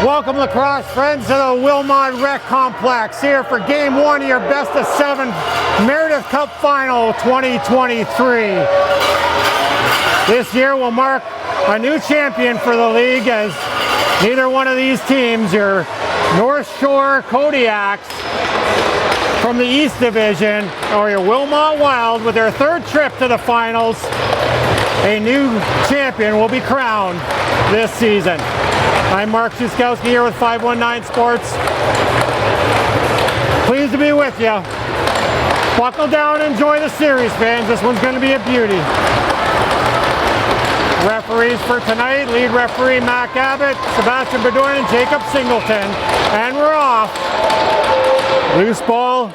Welcome, lacrosse friends, to the Wilmot Rec Complex here for Game 1 of your Best of 7 Meredith Cup Final 2023. This year will mark a new champion for the league, as neither one of these teams, your North Shore Kodiaks from the East Division or your Wilmot Wild, with their third trip to the finals, a new champion will be crowned this season. I'm Mark Shuskowski here with 519 Sports. Pleased to be with you. Buckle down and enjoy the series, fans. This one's going to be a beauty. Referees for tonight: lead referee Mac Abbott, Sebastian Bedoin, and Jacob Singleton. And we're off. Loose ball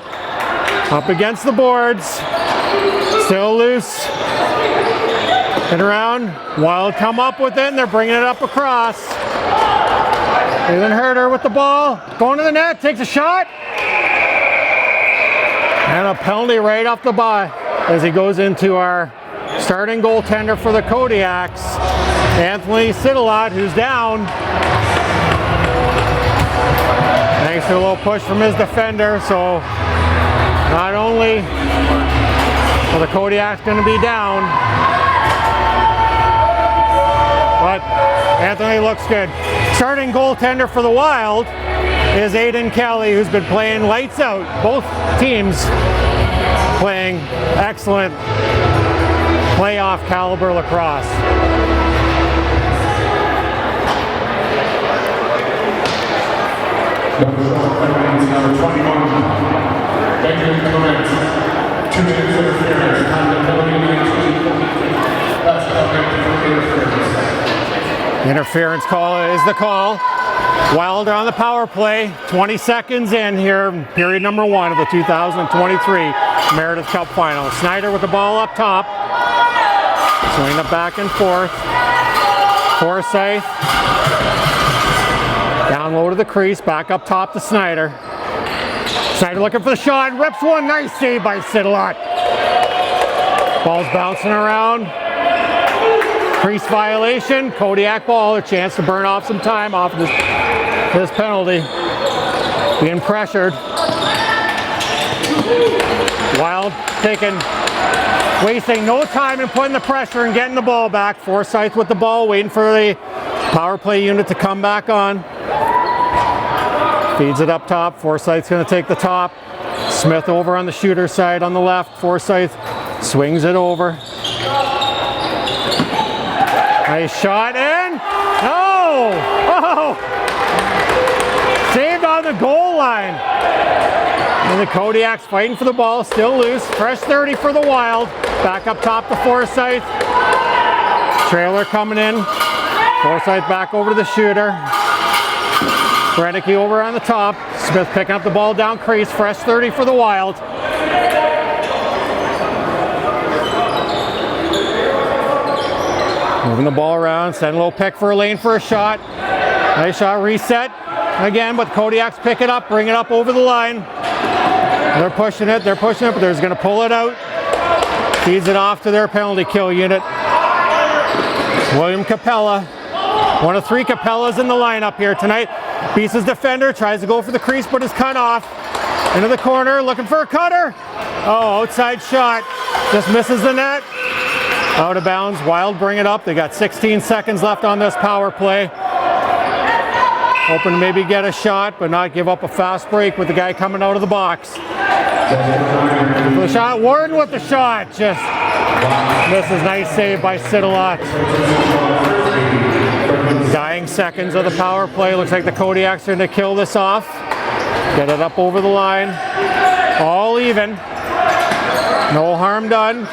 up against the boards. Still loose. And around. Wild come up with it, and they're bringing it up across. Ethan Herder with the ball, going to the net, takes a shot. And a penalty right off the bat as he goes into our starting goaltender for the Kodiaks, Anthony Sidelat, who's down. Thanks to a little push from his defender, so not only are the Kodiaks going to be down, but Anthony looks good. Starting goaltender for the Wild is Aiden Kelly, who's been playing lights out. Both teams playing excellent playoff caliber lacrosse. Number 21, Benjamin Clement, 2 minutes interference, Interference call is the call. Wild on the power play. 20 seconds in here, period number 1 of the 2023 Meredith Cup Final. Snyder with the ball up top. Swing it back and forth. Forsyth. Down low to the crease, back up top to Snyder. Snyder looking for the shot, rips one. Nice save by Sidelat. Ball's bouncing around. Crease violation, Kodiak ball, a chance to burn off some time off this penalty. Being pressured. Wild wasting no time in putting the pressure and getting the ball back. Forsyth with the ball, waiting for the power play unit to come back on. Feeds it up top. Forsyth's going to take the top. Smith over on the shooter side on the left. Forsyth swings it over. Nice shot, and no! Oh! Saved on the goal line. And the Kodiaks fighting for the ball, still loose. Fresh 30 for the Wild. Back up top to Forsyth. Trailer coming in. Forsyth back over to the shooter. Bredicke over on the top. Smith picking up the ball down crease. Fresh 30 for the Wild. Moving the ball around, send a little pick for a lane for a shot. Nice shot, reset again, but Kodiaks pick it up, bring it up over the line. They're pushing it, but they're going to pull it out. Feeds it off to their penalty kill unit. William Capella, one of 3 Capellas in the lineup here tonight. Beats his defender, tries to go for the crease, but is cut off. Into the corner, looking for a cutter. Oh, outside shot, just misses the net. Out of bounds. Wild bring it up. They got 16 seconds left on this power play. Hoping to maybe get a shot, but not give up a fast break with the guy coming out of the box. The shot. Warden with the shot. Just misses. Nice save by Sidelat. Dying seconds of the power play. Looks like the Kodiaks are going to kill this off. Get it up over the line. All even. No harm done.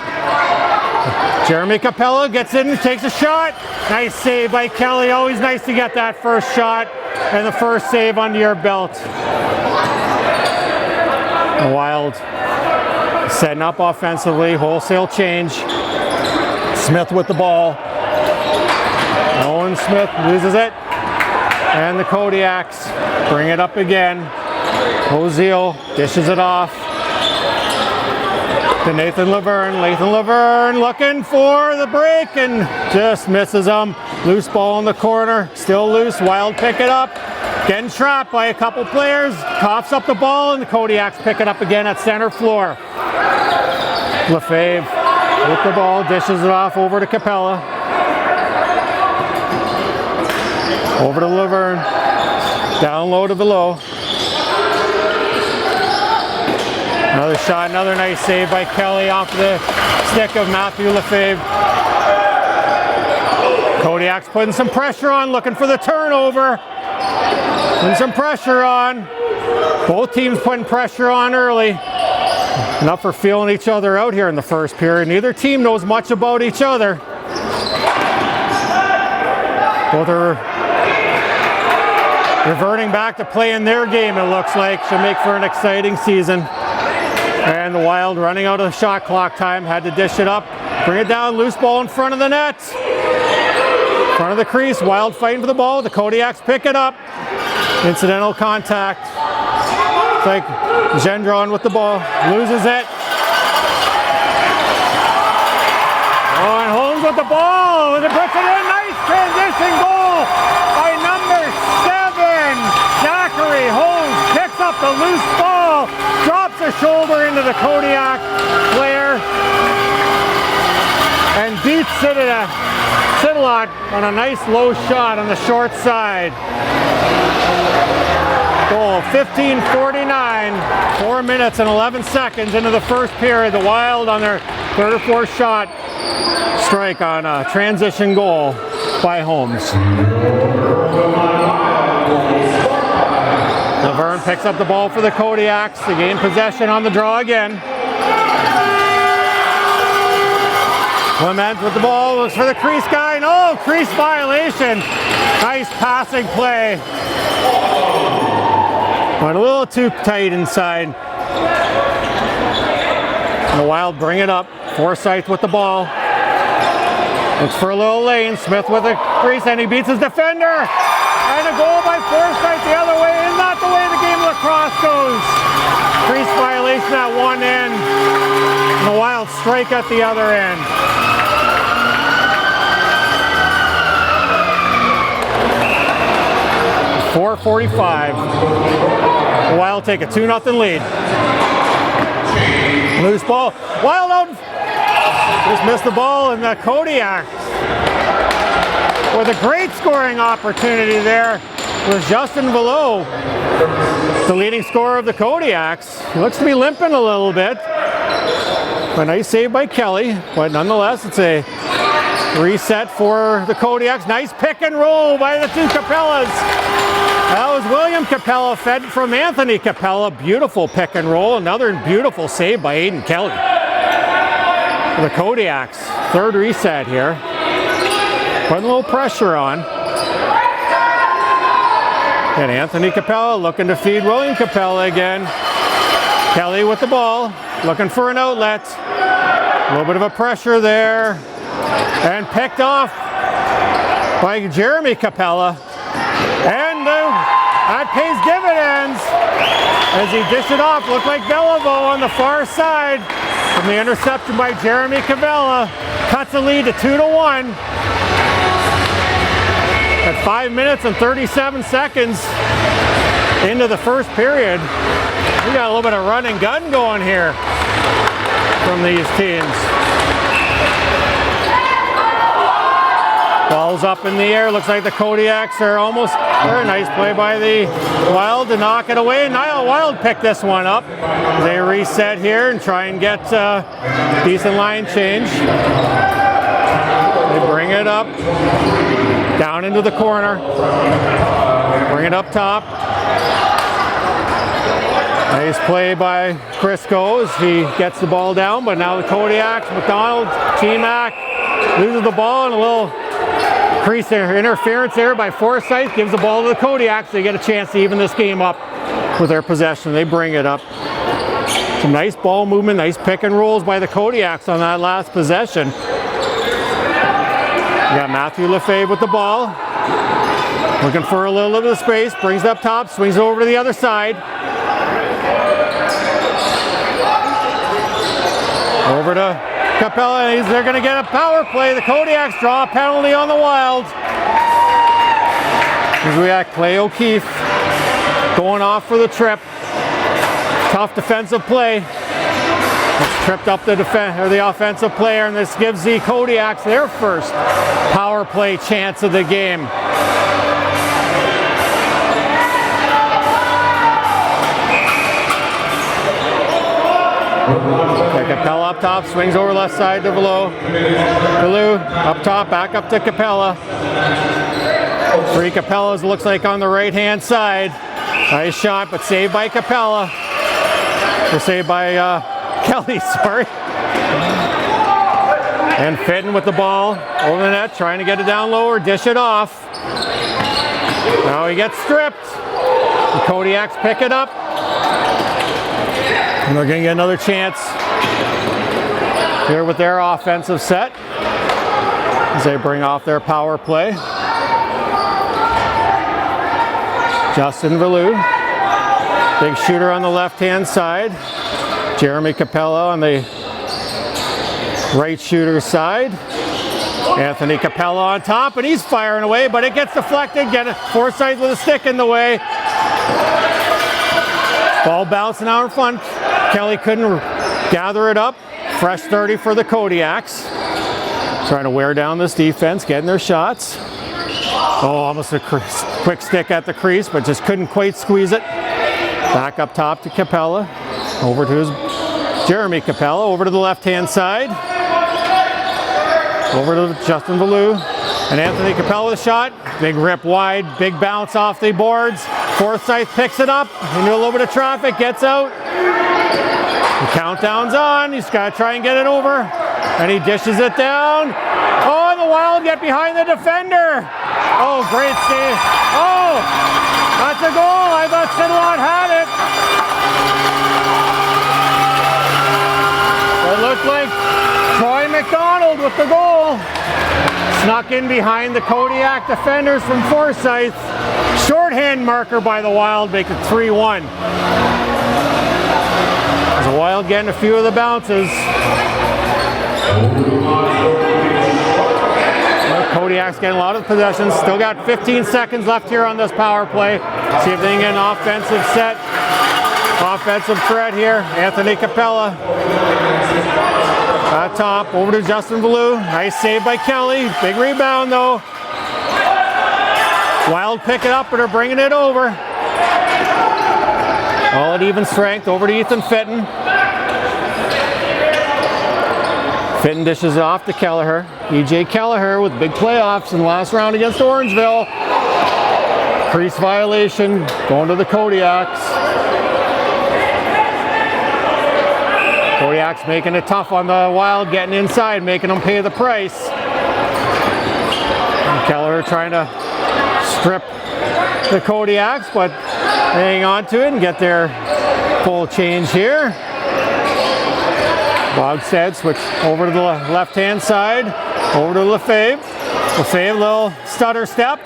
Jeremy Capella gets in and takes a shot. Nice save by Kelly. Always nice to get that first shot and the first save under your belt. The Wild setting up offensively. Wholesale change. Smith with the ball. Owen Smith loses it. And the Kodiaks bring it up again. Oziel dishes it off to Nathan Laverne. Nathan Laverne looking for the break and just misses him. Loose ball in the corner, still loose. Wild pick it up. Getting trapped by a couple players. Coughs up the ball, and the Kodiaks pick it up again at center floor. Lefebvre with the ball, dishes it off over to Capella. Over to Laverne. Down low to below. Another shot, another nice save by Kelly off the stick of Matthew Lefebvre. Kodiaks putting some pressure on, looking for the turnover. Putting some pressure on. Both teams putting pressure on early. Enough for feeling each other out here in the first period. Neither team knows much about each other. Both are reverting back to playing their game, it looks like. Should make for an exciting season. And the Wild running out of the shot clock time. Had to dish it up. Bring it down. Loose ball in front of the net. Front of the crease. Wild fighting for the ball. The Kodiaks pick it up. Incidental contact. It's like Gendron with the ball. Loses it. Oh, and Holmes with the ball. And it puts it in. Nice transition goal by number 7. Zachary Holmes picks up the loose ball. Drops a shoulder into the Kodiak player. And beats Sitalot on a nice low shot on the short side. Goal 15:49, 4 minutes and 11 seconds into the first period. The Wild on their third or fourth shot strike on a transition goal by Holmes. Laverne picks up the ball for the Kodiaks. They gain possession on the draw again. Clement with the ball, looks for the crease guy. No, crease violation. Nice passing play. Went a little too tight inside. And the Wild bring it up. Forsyth with the ball. Looks for a little lane. Smith with a crease, and he beats his defender. And a goal by Forsyth the other way. Is not the way the game of lacrosse goes. Crease violation at one end. And the Wild strike at the other end. .445. The Wild take a 2-0 lead. Loose ball. Wild out. Just missed the ball, and the Kodiaks with a great scoring opportunity there was Justin Velo, the leading scorer of the Kodiaks. He looks to be limping a little bit. A nice save by Kelly, but nonetheless, it's a reset for the Kodiaks. Nice pick and roll by the two Capellas. That was William Capella fed from Anthony Capella. Beautiful pick and roll. Another beautiful save by Aiden Kelly. For the Kodiaks, third reset here. Putting a little pressure on. And Anthony Capella looking to feed William Capella again. Kelly with the ball, looking for an outlet. A little bit of a pressure there. And picked off by Jeremy Capella. And that pays dividends as he dished it off. Looked like Beliveau on the far side. From the interception by Jeremy Capella. Cuts the lead to 2-1. At 5 minutes and 37 seconds into the first period. We got a little bit of run and gun going here from these teams. Ball's up in the air. Looks like the Kodiaks are almost there. Nice play by the Wild to knock it away. Niall Wild picked this one up. They reset here and try and get decent line change. They bring it up. Down into the corner. Bring it up top. Nice play by Crisco as he gets the ball down, but now the Kodiaks, McDonald, T-Mac loses the ball, and a little crease interference there by Forsyth gives the ball to the Kodiaks. They get a chance to even this game up with their possession. They bring it up. Some nice ball movement, nice pick and rolls by the Kodiaks on that last possession. We got Matthew Lefebvre with the ball. Looking for a little bit of space, brings it up top, swings it over to the other side. Over to Capella, they're going to get a power play. The Kodiaks draw a penalty on the Wild. As we got Clay O'Keefe going off for the trip. Tough defensive play. It's tripped up the offensive player, and this gives the Kodiaks their first power play chance of the game. Capella up top, swings over left side to Vallot. Vallot up top, back up to Capella. Three Capellas looks like on the right hand side. Nice shot, but saved by Capella. Or saved by Kelly, sorry. And Fitton with the ball over the net, trying to get it down lower, dish it off. Now he gets stripped. The Kodiaks pick it up. And they're going to get another chance here with their offensive set as they bring off their power play. Justin Vallot, big shooter on the left-hand side. Jeremy Capella on the right shooter side. Anthony Capella on top, and he's firing away, but it gets deflected. Get it, Forsyth with a stick in the way. Ball bouncing out in front. Kelly couldn't gather it up. Fresh 30 for the Kodiaks. Trying to wear down this defense, getting their shots. Oh, almost a quick stick at the crease, but just couldn't quite squeeze it. Back up top to Capella. Over to Jeremy Capella, over to the left-hand side. Over to Justin Vallot. And Anthony Capella with a shot. Big rip wide, big bounce off the boards. Forsyth picks it up into a little bit of traffic, gets out. The countdown's on. He's got to try and get it over. And he dishes it down. Oh, the Wild get behind the defender. Oh, great save. Oh, that's a goal. I thought Sidlot had it. It looked like Troy McDonald with the goal. Snuck in behind the Kodiak defenders from Forsyth. Shorthand marker by the Wild, make it 3-1. The Wild getting a few of the bounces. Kodiak's getting a lot of possessions. Still got 15 seconds left here on this power play. See if they can get an offensive set. Offensive threat here. Anthony Capella. At top, over to Justin Vallot. Nice save by Kelly. Big rebound though. Wild pick it up, but are bringing it over. All at even strength, over to Ethan Fitton. Fitton dishes it off to Kelleher. E.J. Kelleher with big playoffs in the last round against Orangeville. Crease violation, going to the Kodiaks. Kodiaks making it tough on the Wild, getting inside, making them pay the price. And Kelleher trying to strip the Kodiaks, but hang on to it and get their full change here. Bogstad switch over to the left-hand side, over to Lefebvre. Lefebvre, little stutter step,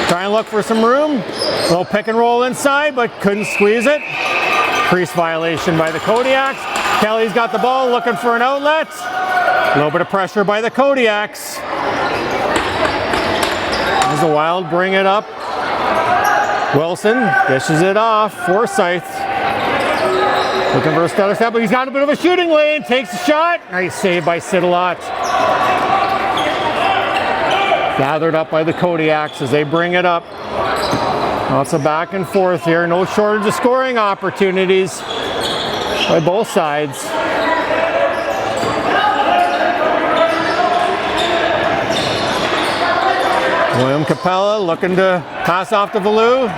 trying to look for some room. Little pick and roll inside, but couldn't squeeze it. Crease violation by the Kodiaks. Kelly's got the ball, looking for an outlet. A little bit of pressure by the Kodiaks. As the Wild bring it up. Wilson dishes it off. Forsyth looking for a stutter step, but he's got a bit of a shooting lane. Takes a shot. Nice save by Sidlot. Gathered up by the Kodiaks as they bring it up. Lots of back and forth here. No shortage of scoring opportunities by both sides. William Capella looking to pass off to Vallot.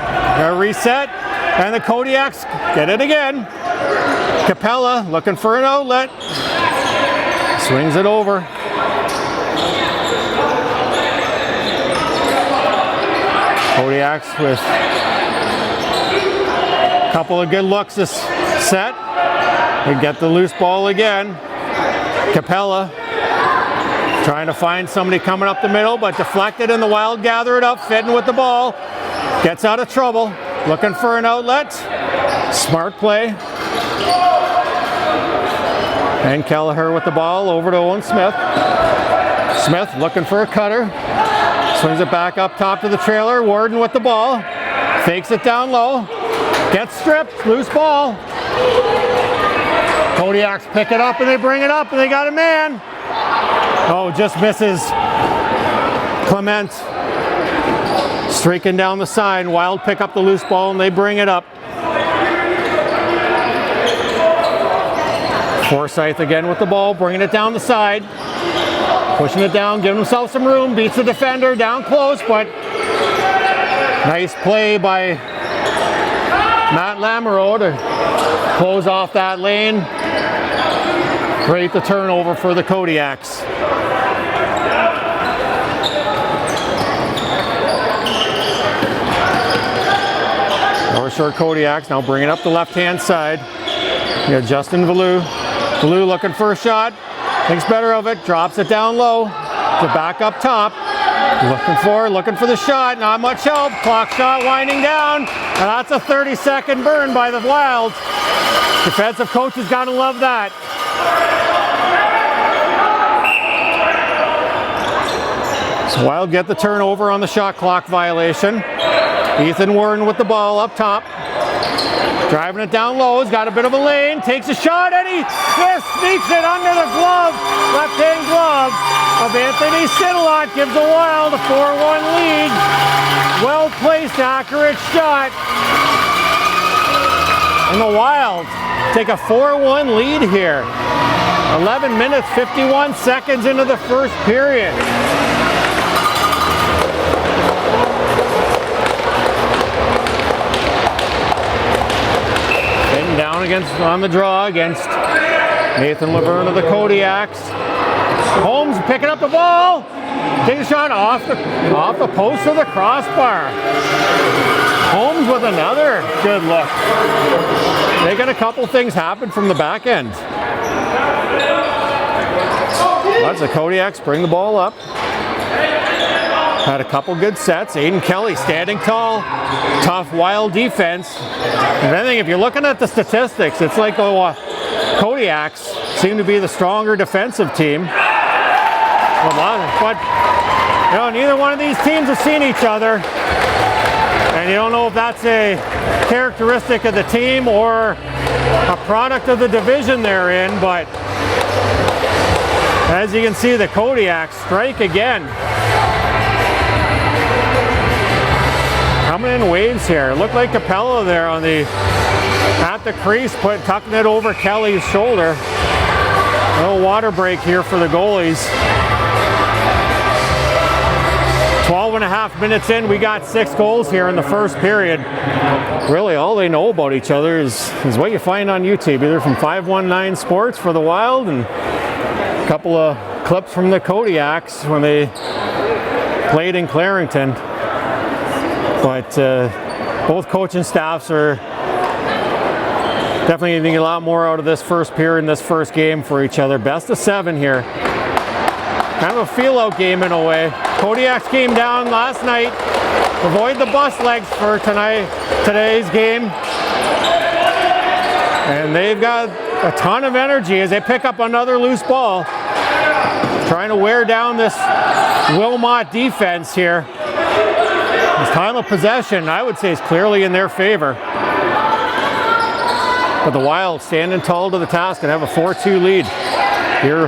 Reset. And the Kodiaks get it again. Capella looking for an outlet. Swings it over. Kodiaks with a couple of good looks this set. They get the loose ball again. Capella trying to find somebody coming up the middle, but deflected, and the Wild gather it up. Fitton with the ball. Gets out of trouble. Looking for an outlet. Smart play. And Kelleher with the ball over to Owen Smith. Smith looking for a cutter. Swings it back up top to the trailer. Warden with the ball. Fakes it down low. Gets stripped. Loose ball. Kodiaks pick it up and they bring it up and they got a man. Oh, just misses. Clement streaking down the side. Wild pick up the loose ball and they bring it up. Forsyth again with the ball, bringing it down the side. Pushing it down, giving himself some room. Beats the defender down close, but nice play by Matt Lamoureux to close off that lane. Create the turnover for the Kodiaks. North Shore Kodiaks now bringing up the left-hand side. You got Justin Valou. Valou looking for a shot. Thinks better of it. Drops it down low. To back up top. Looking for the shot. Not much help. Clock shot winding down. And that's a 30-second burn by the Wild. Defensive coaches got to love that. So Wild get the turnover on the shot clock violation. Ethan Warren with the ball up top. Driving it down low, he's got a bit of a lane, takes a shot and he just sneaks it under the glove, left-hand glove of Anthony Sidelot, gives the Wild a 4-1 lead. Well-placed, accurate shot. And the Wild take a 4-1 lead here. 11 minutes, 51 seconds into the first period. Down on the draw against Nathan Laverne of the Kodiaks. Holmes picking up the ball. Takes a shot off the post of the crossbar. Holmes with another good look. Making a couple things happen from the back end. Lots of Kodiaks bring the ball up. Had a couple good sets. Aiden Kelly standing tall. Tough Wild defense. And I think if you're looking at the statistics, it's like the Kodiaks seem to be the stronger defensive team. But you know, neither one of these teams have seen each other. And you don't know if that's a characteristic of the team or a product of the division they're in. But as you can see, the Kodiaks strike again. Coming in waves here. Looked like Capella there at the crease, tucking it over Kelly's shoulder. A little water break here for the goalies. 12.5 minutes in, we got 6 goals here in the first period. Really, all they know about each other is what you find on YouTube, either from 519 Sports for the Wild and a couple of clips from the Kodiaks when they played in Clarington. But both coaching staffs are definitely getting a lot more out of this first period and this first game for each other. Best of 7 here. Kind of a feel-out game in a way. Kodiaks came down last night. Avoid the bus legs for today's game. And they've got a ton of energy as they pick up another loose ball. Trying to wear down this Wilmot defense here. This time of possession, I would say, is clearly in their favor. But the Wild standing tall to the task and have a 4-2 lead here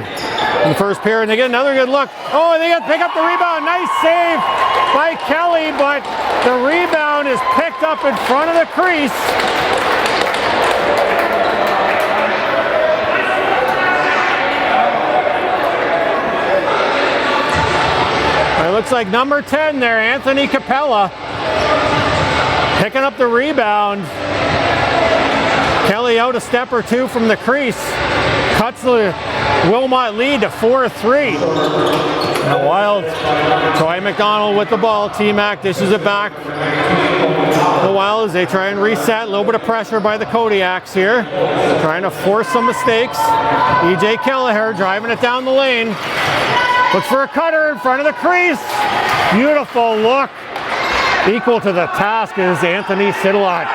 in the first period. And they get another good look. Oh, and they got to pick up the rebound. Nice save by Kelly, but the rebound is picked up in front of the crease. It looks like number 10 there, Anthony Capella, picking up the rebound. Kelly out a step or two from the crease. Cuts the Wilmot lead to 4-3. The Wild, Troy McDonald with the ball. T-Mac dishes it back. The Wild as they try and reset. A little bit of pressure by the Kodiaks here. Trying to force some mistakes. E.J. Kelleher driving it down the lane. Looks for a cutter in front of the crease. Beautiful look. Equal to the task is Anthony Sidelot.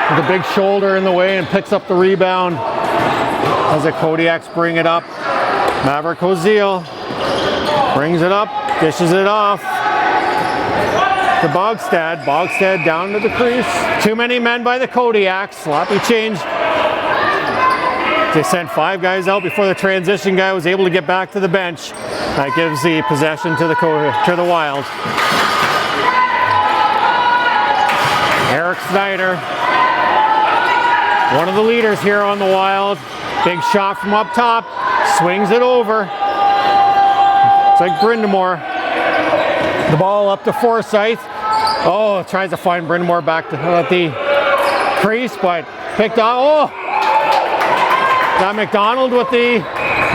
With a big shoulder in the way and picks up the rebound as the Kodiaks bring it up. Maverick Ozil brings it up, dishes it off. to Bogstad. Bogstad down to the crease. Too many men by the Kodiaks. Sloppy change. They sent 5 guys out before the transition guy was able to get back to the bench. That gives the possession to the Wild. Eric Snyder, one of the leaders here on the Wild. Big shot from up top, swings it over. It's like Brindamore. The ball up to Forsyth. Oh, tries to find Brindamore back at the crease, but picked off. Oh! Got McDonald with the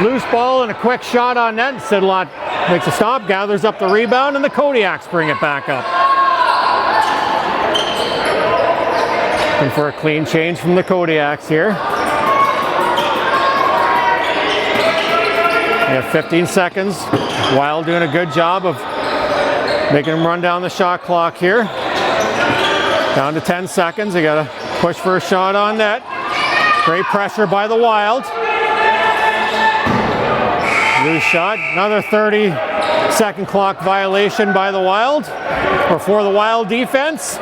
loose ball and a quick shot on net. Sidlot makes a stop, gathers up the rebound, and the Kodiaks bring it back up. Looking for a clean change from the Kodiaks here. We have 15 seconds. Wild doing a good job of making them run down the shot clock here. Down to 10 seconds. They got to push for a shot on net. Great pressure by the Wild. Loose shot. Another 30-second clock violation by the Wild, or for the Wild defense.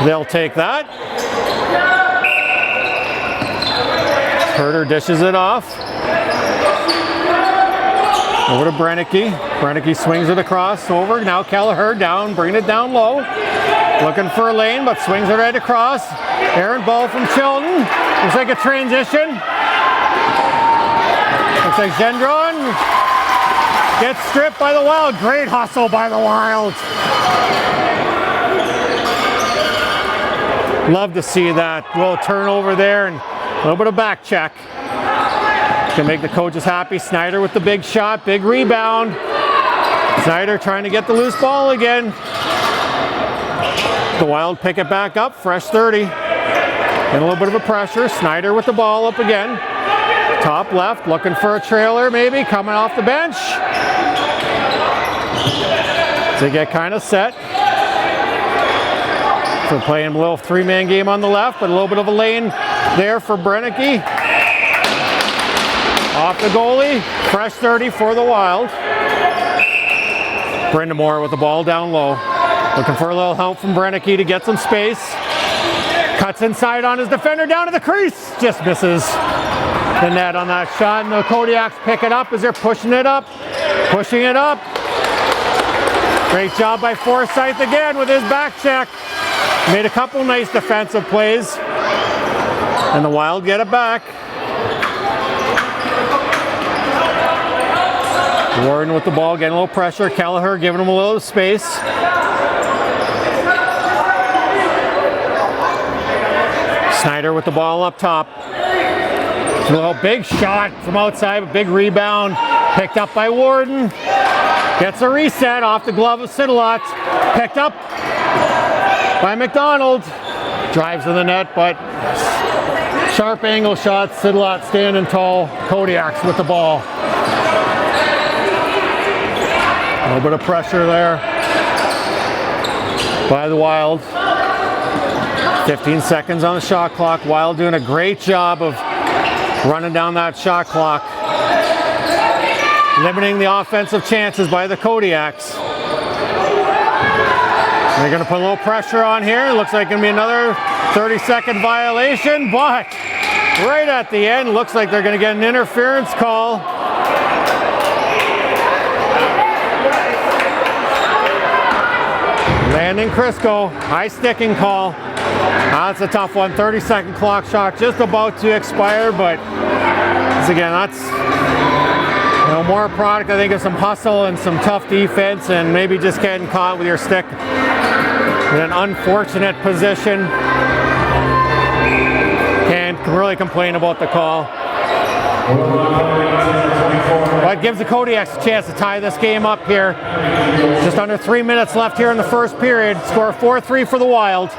They'll take that. Herter dishes it off. Over to Brennicky. Brennicky swings it across over. Now Kelleher down, bringing it down low. Looking for a lane, but swings it right across. Errant ball from Chilton. Looks like a transition. Looks like Gendron gets stripped by the Wild. Great hustle by the Wild. Love to see that. Little turnover there and a little bit of back check. Can make the coaches happy. Snyder with the big shot, big rebound. Snyder trying to get the loose ball again. The Wild pick it back up, fresh 30. And a little bit of a pressure. Snyder with the ball up again. Top left, looking for a trailer maybe, coming off the bench. They get kind of set. So playing a little 3-man game on the left, but a little bit of a lane there for Brennicky. Off the goalie, fresh 30 for the Wild. Brindamore with the ball down low. Looking for a little help from Brennicky to get some space. Cuts inside on his defender down to the crease. Just misses the net on that shot. And the Kodiaks pick it up as they're pushing it up. Pushing it up. Great job by Forsyth again with his back check. Made a couple nice defensive plays. And the Wild get it back. Warden with the ball, getting a little pressure. Kelleher giving him a little space. Snyder with the ball up top. A little big shot from outside, a big rebound. Picked up by Warden. Gets a reset off the glove of Sidlot. Picked up by McDonald. Drives in the net, but sharp angle shot. Sidlot standing tall. Kodiaks with the ball. A little bit of pressure there by the Wild. 15 seconds on the shot clock. Wild doing a great job of running down that shot clock. Limiting the offensive chances by the Kodiaks. They're going to put a little pressure on here. It looks like going to be another 30-second violation, but right at the end, looks like they're going to get an interference call. Landon Crisco, high sticking call. That's a tough one. 30-second clock shot just about to expire, but again, that's more a product, I think, of some hustle and some tough defense, and maybe just getting caught with your stick in an unfortunate position. Can't really complain about the call. But it gives the Kodiaks a chance to tie this game up here. Just under 3 minutes left here in the first period. Score 4-3 for the Wild.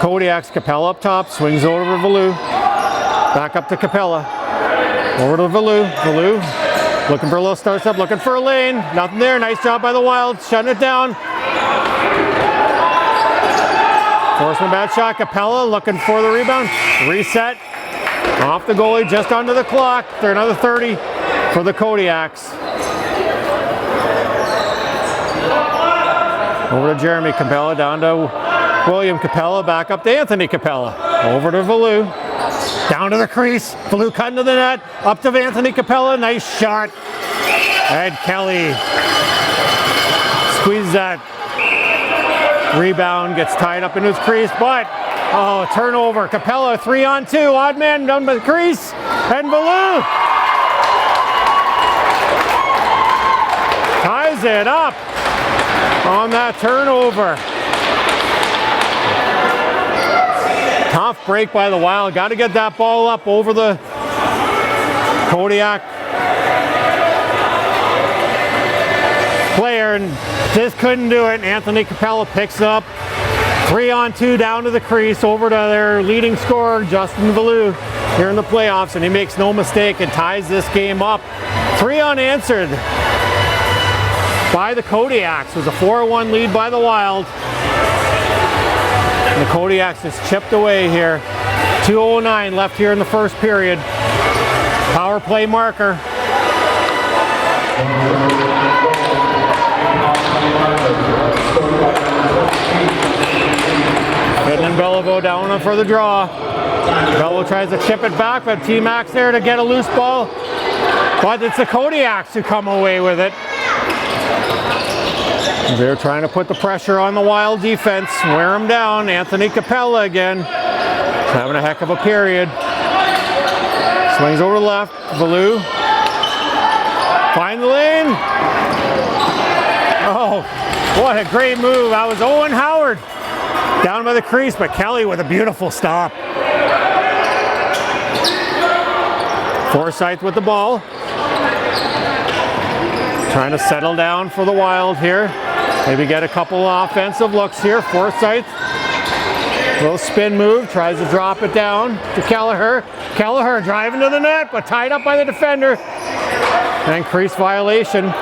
Kodiaks, Capella up top, swings over to Valou. Back up to Capella. Over to Valou. Valou looking for a little start step, looking for a lane. Nothing there. Nice job by the Wild, shutting it down. Forcing a bad shot. Capella looking for the rebound. Reset. Off the goalie, just under the clock. They're another 30 for the Kodiaks. Over to Jeremy Capella, down to William Capella, back up to Anthony Capella. Over to Valou. Down to the crease. Valou cutting to the net. Up to Anthony Capella. Nice shot. And Kelly squeezes that. Rebound, gets tied up in his crease, but turnover. Capella 3-on-2. Odd man down by the crease. And Valou ties it up on that turnover. Tough break by the Wild. Got to get that ball up over the Kodiak player and just couldn't do it. Anthony Capella picks up. 3-on-2 down to the crease over to their leading scorer, Justin Valou, here in the playoffs, and he makes no mistake and ties this game up. 3 unanswered by the Kodiaks. It was a 4-1 lead by the Wild. And the Kodiaks just chipped away here. 2:09 left here in the first period. Power play marker. Hitting Beliveau down for the draw. Beliveau tries to chip it back, but T-Max there to get a loose ball. But it's the Kodiaks who come away with it. They're trying to put the pressure on the Wild defense, wear them down. Anthony Capella again, having a heck of a period. Swings over left, Valou. Find the lane. Oh, what a great move. That was Owen Howard down by the crease, but Kelly with a beautiful stop. Forsyth with the ball. Trying to settle down for the Wild here. Maybe get a couple offensive looks here. Forsyth, little spin move, tries to drop it down to Kelleher. Kelleher driving to the net, but tied up by the defender. And crease violation.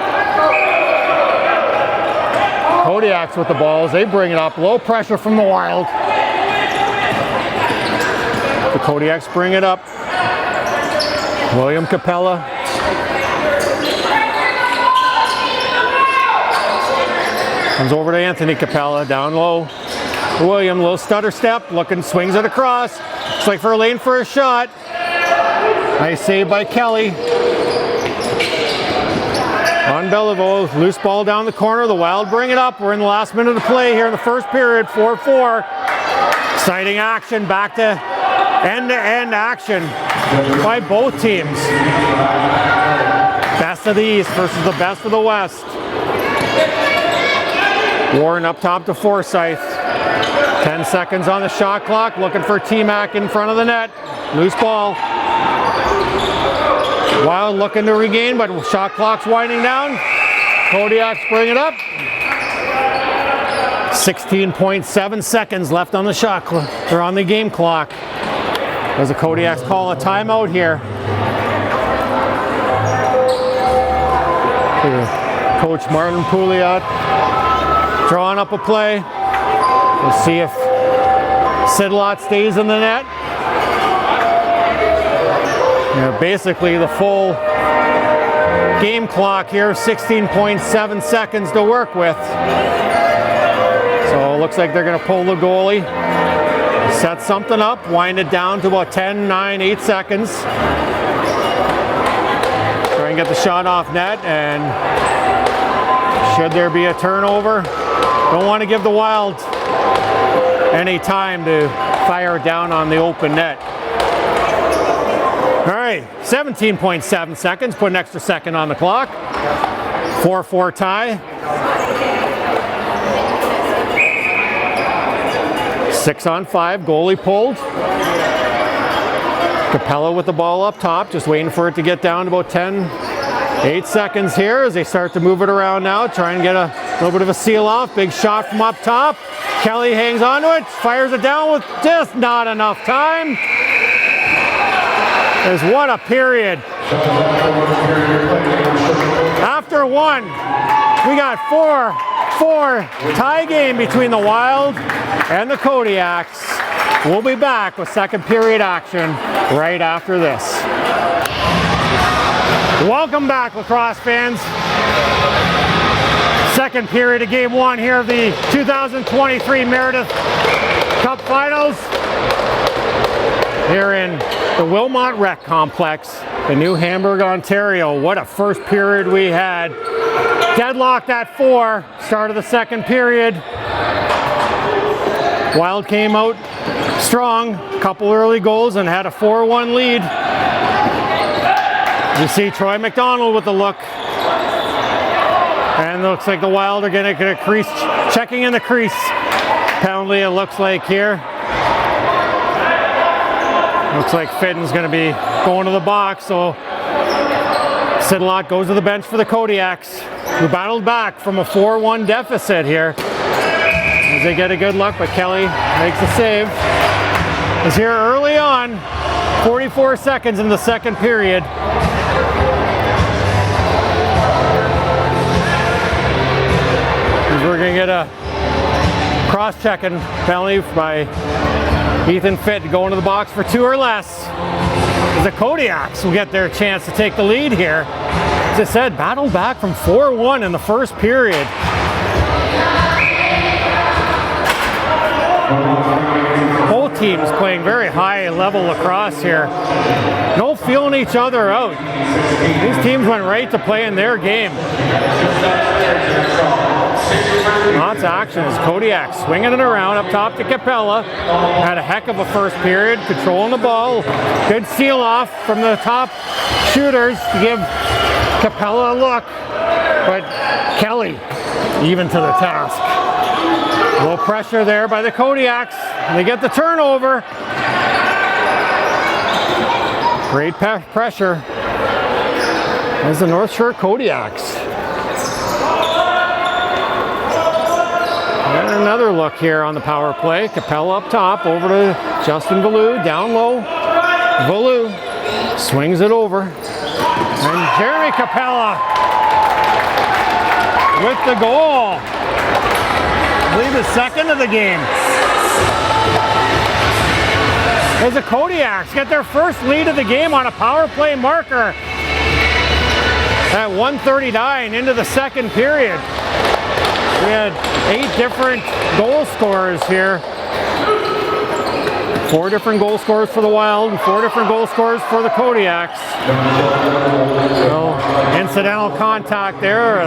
Kodiaks with the balls, they bring it up. Low pressure from the Wild. The Kodiaks bring it up. William Capella. Comes over to Anthony Capella, down low. William, little stutter step, looking, swings it across. Looks like for a lane for a shot. Nice save by Kelly. On Beliveau, loose ball down the corner. The Wild bring it up. We're in the last minute of play here in the first period, 4-4. Exciting action, back to end-to-end action by both teams. Best of the East versus the best of the West. Warren up top to Forsyth. 10 seconds on the shot clock, looking for T-Mac in front of the net. Loose ball. Wild looking to regain, but shot clock's winding down. Kodiaks bring it up. 16.7 seconds left on the shot clock, or on the game clock. As the Kodiaks call a timeout here. Coach Martin Pouliot drawing up a play. We'll see if Sidlot stays in the net. Basically the full game clock here, 16.7 seconds to work with. So it looks like they're going to pull the goalie, set something up, wind it down to about 10, 9, 8 seconds. Try and get the shot off net, and should there be a turnover, don't want to give the Wild any time to fire it down on the open net. All right, 17.7 seconds, put an extra second on the clock. 4-4 tie. 6-on-5, goalie pulled. Capella with the ball up top, just waiting for it to get down to about 8 seconds here as they start to move it around now, try and get a little bit of a seal off. Big shot from up top. Kelly hangs onto it, fires it down with just not enough time. There's what a period. After one, we got 4-4 tie game between the Wild and the Kodiaks. We'll be back with second period action right after this. Welcome back, lacrosse fans. Second period of game one here of the 2023 Meredith Cup Finals here in the Wilmot Rec Complex in New Hamburg, Ontario. What a first period we had. Deadlocked at 4, start of the second period. Wild came out strong, couple early goals and had a 4-1 lead. You see Troy McDonald with the look. And it looks like the Wild are gonna get a crease, checking in the crease. Penalty it looks like here. Looks like Fitton's gonna be going to the box, so Sidlot goes to the bench for the Kodiaks, who battled back from a 4-1 deficit here. As they get a good look, but Kelly makes a save. Is here early on, 44 seconds in the second period. We're going to get a cross-checking penalty by Ethan Fitt going to the box for 2 or less. As the Kodiaks will get their chance to take the lead here. As I said, battled back from 4-1 in the first period. Both teams playing very high level lacrosse here. No feeling each other out. These teams went right to playing their game. Lots of action as Kodiak swinging it around up top to Capella. Had a heck of a first period, controlling the ball. Good seal off from the top shooters to give Capella a look. But Kelly even to the task. Low pressure there by the Kodiaks. They get the turnover. Great pressure as the North Shore Kodiaks. And another look here on the power play. Capella up top, over to Justin Valou, down low. Valou swings it over. And Jeremy Capella with the goal. I believe the second of the game. As the Kodiaks get their first lead of the game on a power play marker at 1:39 into the second period. We had 8 different goal scorers here. 4 different goal scorers for the Wild and 4 different goal scorers for the Kodiaks. So, incidental contact there.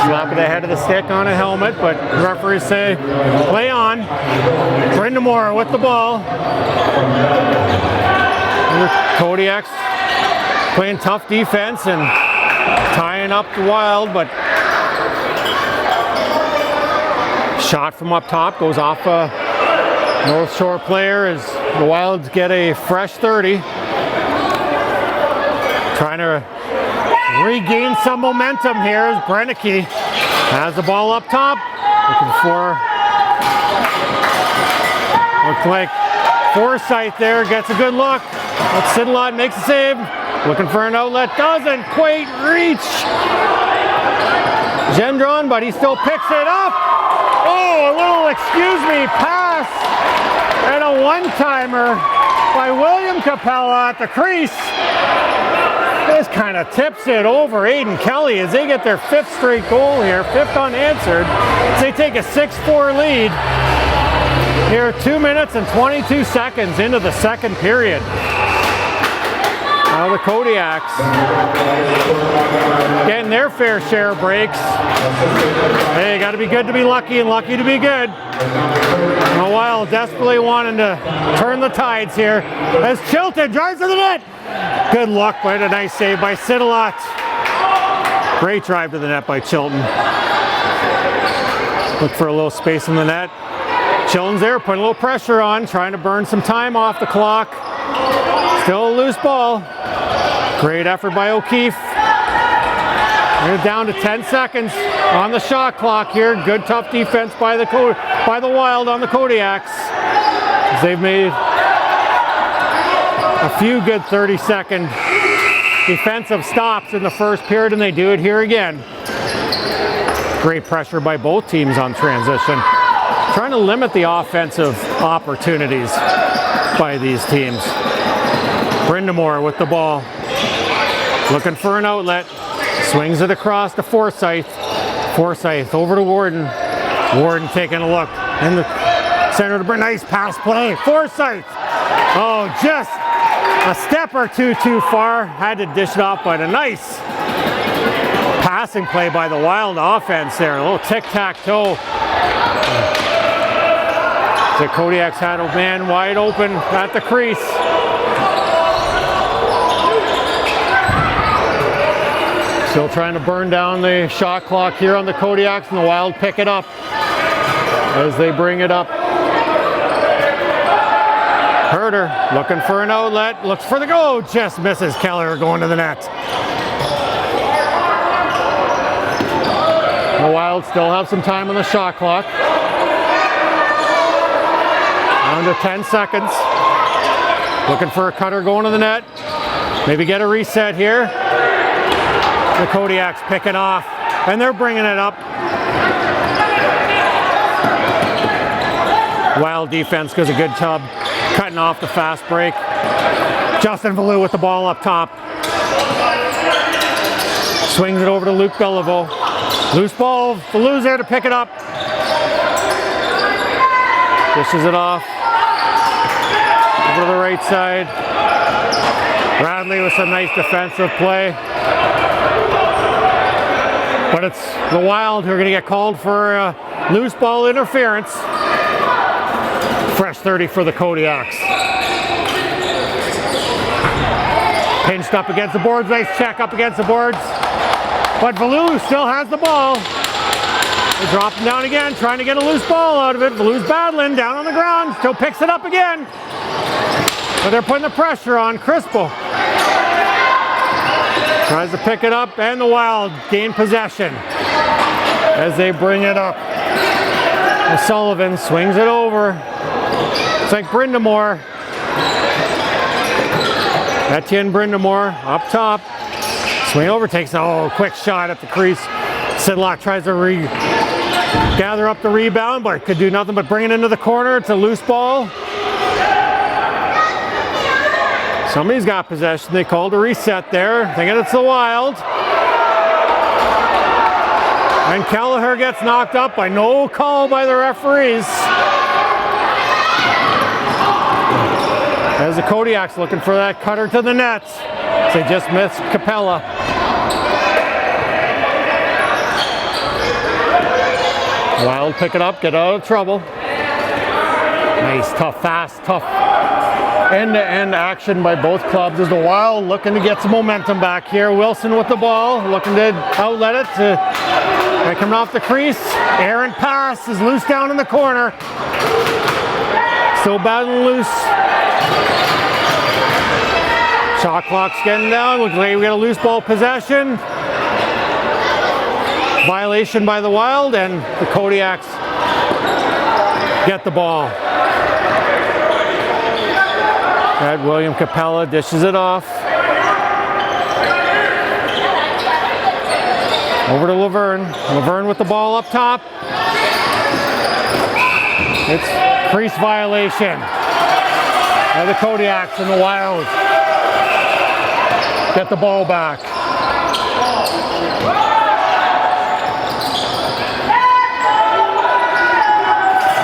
Slap of the head of the stick on a helmet, but referees say play on. Brindamore with the ball. And the Kodiaks playing tough defense and tying up the Wild, but shot from up top goes off a North Shore player as the Wilds get a fresh 30. Trying to regain some momentum here as Brennicke has the ball up top. Looking for, looks like Forsyth there gets a good look. But Sidlot makes a save. Looking for an outlet, doesn't quite reach Gendron, but he still picks it up. Oh, a little excuse me pass and a one-timer by William Capella at the crease. This kind of tips it over Aiden Kelly as they get their 5th straight goal here, 5th unanswered. As they take a 6-4 lead here, 2 minutes and 22 seconds into the second period. Now the Kodiaks getting their fair share of breaks. Hey, got to be good to be lucky and lucky to be good. A Wild desperately wanting to turn the tides here as Chilton drives to the net. Good luck, but a nice save by Sidlot. Great drive to the net by Chilton. Look for a little space in the net. Chilton's there, putting a little pressure on, trying to burn some time off the clock. Still a loose ball. Great effort by O'Keefe. We're down to 10 seconds on the shot clock here. Good tough defense by the Wild on the Kodiaks. As they've made a few good 30-second defensive stops in the first period, and they do it here again. Great pressure by both teams on transition. Trying to limit the offensive opportunities by these teams. Brindamore with the ball. Looking for an outlet. Swings it across to Forsyth. Forsyth over to Warden. Warden taking a look in the center of the nice pass play. Forsyth. Oh, just a step or two too far. Had to dish it off, but a nice passing play by the Wild offense there. A little tic-tac-toe. The Kodiaks had a man wide open at the crease. Still trying to burn down the shot clock here on the Kodiaks, and the Wild pick it up as they bring it up. Herder looking for an outlet, looks for the goal, just misses. Keller going to the net. The Wild still have some time on the shot clock. Under 10 seconds. Looking for a cutter going to the net. Maybe get a reset here. The Kodiaks pick it off, and they're bringing it up. Wild defense does a good job cutting off the fast break. Justin Valou with the ball up top. Swings it over to Luke Beliveau. Loose ball, Valou's there to pick it up. Dishes it off. Over to the right side. Bradley with some nice defensive play. But it's the Wild who are going to get called for loose ball interference. Fresh 30 for the Kodiaks. Pinched up against the boards. Nice check up against the boards. But Valou still has the ball. They drop him down again, trying to get a loose ball out of it. Valou's battling down on the ground. Still picks it up again. But they're putting the pressure on Crispo. Tries to pick it up, and the Wild gain possession as they bring it up. Sullivan swings it over. It's like Brindamore. Etienne Brindamore up top. Swing over, takes a quick shot at the crease. Sidlock tries to gather up the rebound, but could do nothing but bring it into the corner. It's a loose ball. Somebody's got possession. They called a reset there, thinking it's the Wild. And Kelleher gets knocked up by no call by the referees. As the Kodiaks looking for that cutter to the net. They just missed Capella. Wild pick it up, get out of trouble. Nice, tough, fast, tough end-to-end action by both clubs as the Wild looking to get some momentum back here. Wilson with the ball, looking to outlet it to coming off the crease. Errant pass is loose down in the corner. Still battling loose. Shot clock's getting down. Looks like we got a loose ball possession. Violation by the Wild, and the Kodiaks get the ball. William Capella dishes it off. Over to Laverne. Laverne with the ball up top. It's crease violation by the Kodiaks, and the Wild get the ball back.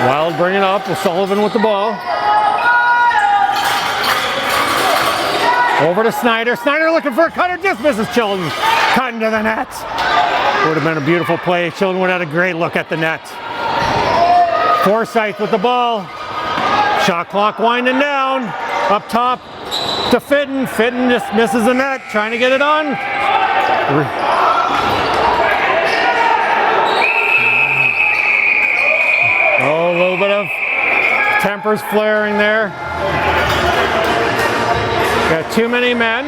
Wild bring it up with Sullivan with the ball. Over to Snyder. Snyder looking for a cutter, just misses Chilton. Cutting to the net. Would have been a beautiful play. Chilton would have had a great look at the net. Forsyth with the ball. Shot clock winding down. Up top to Fitton. Fitton just misses the net. Trying to get it on. Oh, a little bit of tempers flaring there. Got too many men.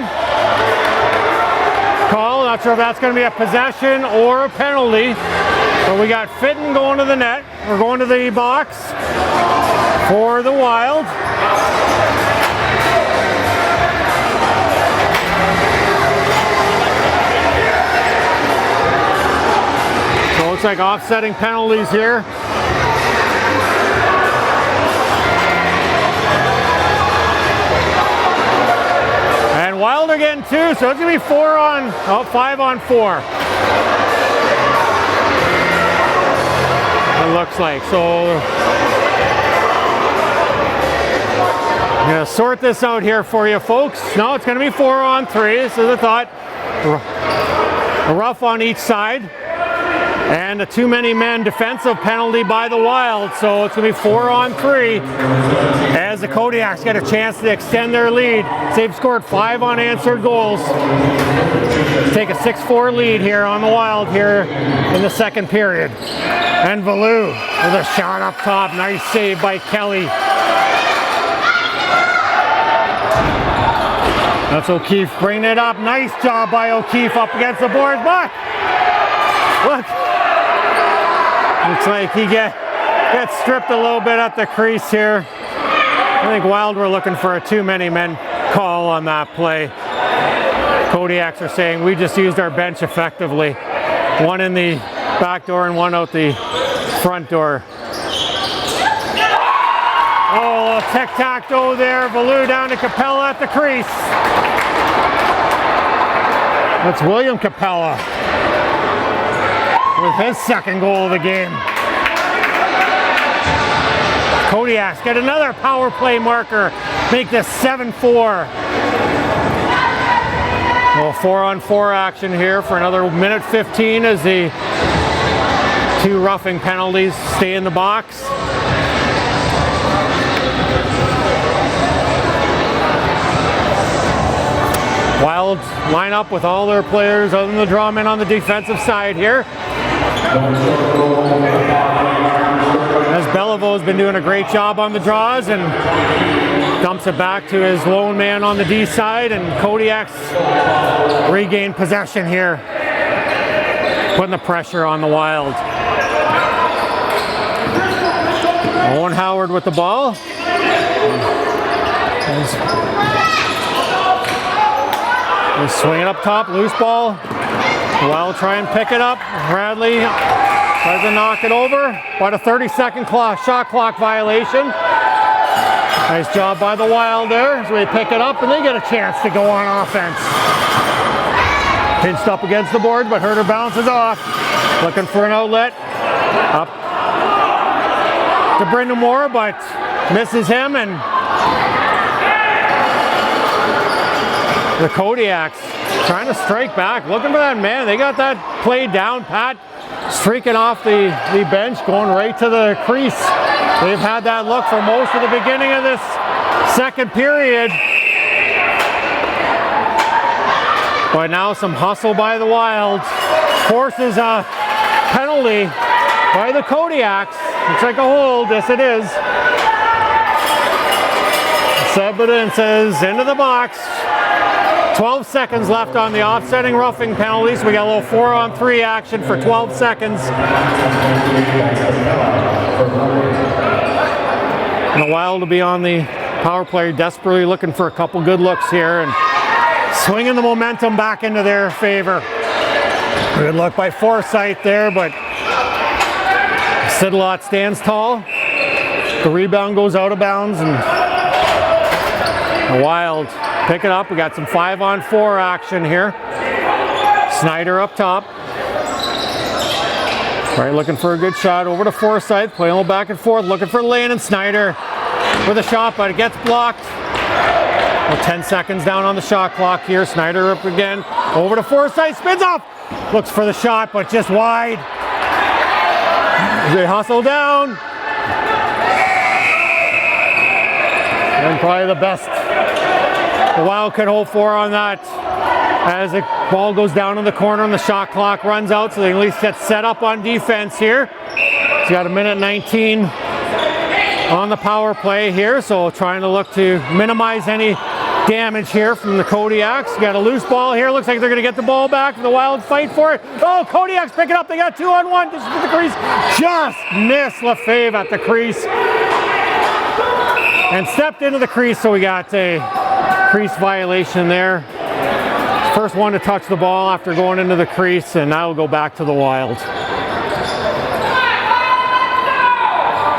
Call, not sure if that's going to be a possession or a penalty. But we got Fitton going to the net. We're going to the box for the Wild. So it looks like offsetting penalties here. And Wild are getting 2, so it's going to be 5 on 4. looks like. So I'm gonna sort this out here for you folks. No, it's gonna be 4-on-3, as I thought. A rough on each side. And a too many men defensive penalty by the Wild. So it's gonna be 4-on-3 as the Kodiaks get a chance to extend their lead. They've scored 5 unanswered goals. Take a 6-4 lead here on the Wild here in the second period. And Valou with a shot up top. Nice save by Kelly. That's O'Keefe bringing it up. Nice job by O'Keefe up against the boards. But look, looks like he gets stripped a little bit at the crease here. I think Wild were looking for a too many men call on that play. Kodiaks are saying we just used our bench effectively. One in the back door and one out the front door. Oh, a tic-tac-toe there. Valou down to Capella at the crease. That's William Capella with his second goal of the game. Kodiaks get another power play marker. Make this 7-4. Well, 4-on-4 action here for another minute 15 as the 2 roughing penalties stay in the box. Wild line up with all their players other than the draw men on the defensive side here. As Beliveau has been doing a great job on the draws and dumps it back to his lone man on the D side, and Kodiaks regain possession here, putting the pressure on the Wild. Owen Howard with the ball. He's swinging up top, loose ball. The Wild try and pick it up. Bradley tries to knock it over. About a 30-second shot clock violation. Nice job by the Wild there. So they pick it up and they get a chance to go on offense. Pinched up against the board, but Herter bounces off. Looking for an outlet. Up to Brendan Moore, but misses him, and the Kodiaks trying to strike back, looking for that man. They got that play down pat, streaking off the bench, going right to the crease. They've had that look for most of the beginning of this second period. But now some hustle by the Wild. Forces a penalty by the Kodiaks. Looks like a hold. Yes, it is. Sebedin says into the box. 12 seconds left on the offsetting roughing penalty, so we got a little 4-on-3 action for 12 seconds. And the Wild will be on the power play, desperately looking for a couple good looks here and swinging the momentum back into their favor. Good look by Forsyth there, but Sidlot stands tall. The rebound goes out of bounds, and the Wild pick it up. We got some 5-on-4 action here. Snyder up top. Right, looking for a good shot over to Forsyth. Playing a little back and forth, looking for Lane, and Snyder with a shot, but it gets blocked. Well, 10 seconds down on the shot clock here. Snyder up again. Over to Forsyth, spins off. Looks for the shot, but just wide. They hustle down. And probably the best the Wild could hope for on that, as the ball goes down in the corner and the shot clock runs out, so they at least get set up on defense here. He's got a minute 19 on the power play here, so trying to look to minimize any damage here from the Kodiaks. Got a loose ball here. Looks like they're going to get the ball back. The Wild fight for it. Oh, Kodiaks pick it up. They got 2-on-1. This is the crease. Just missed Lefebvre at the crease. And stepped into the crease, so we got a crease violation there. First one to touch the ball after going into the crease, and now we'll go back to the Wild.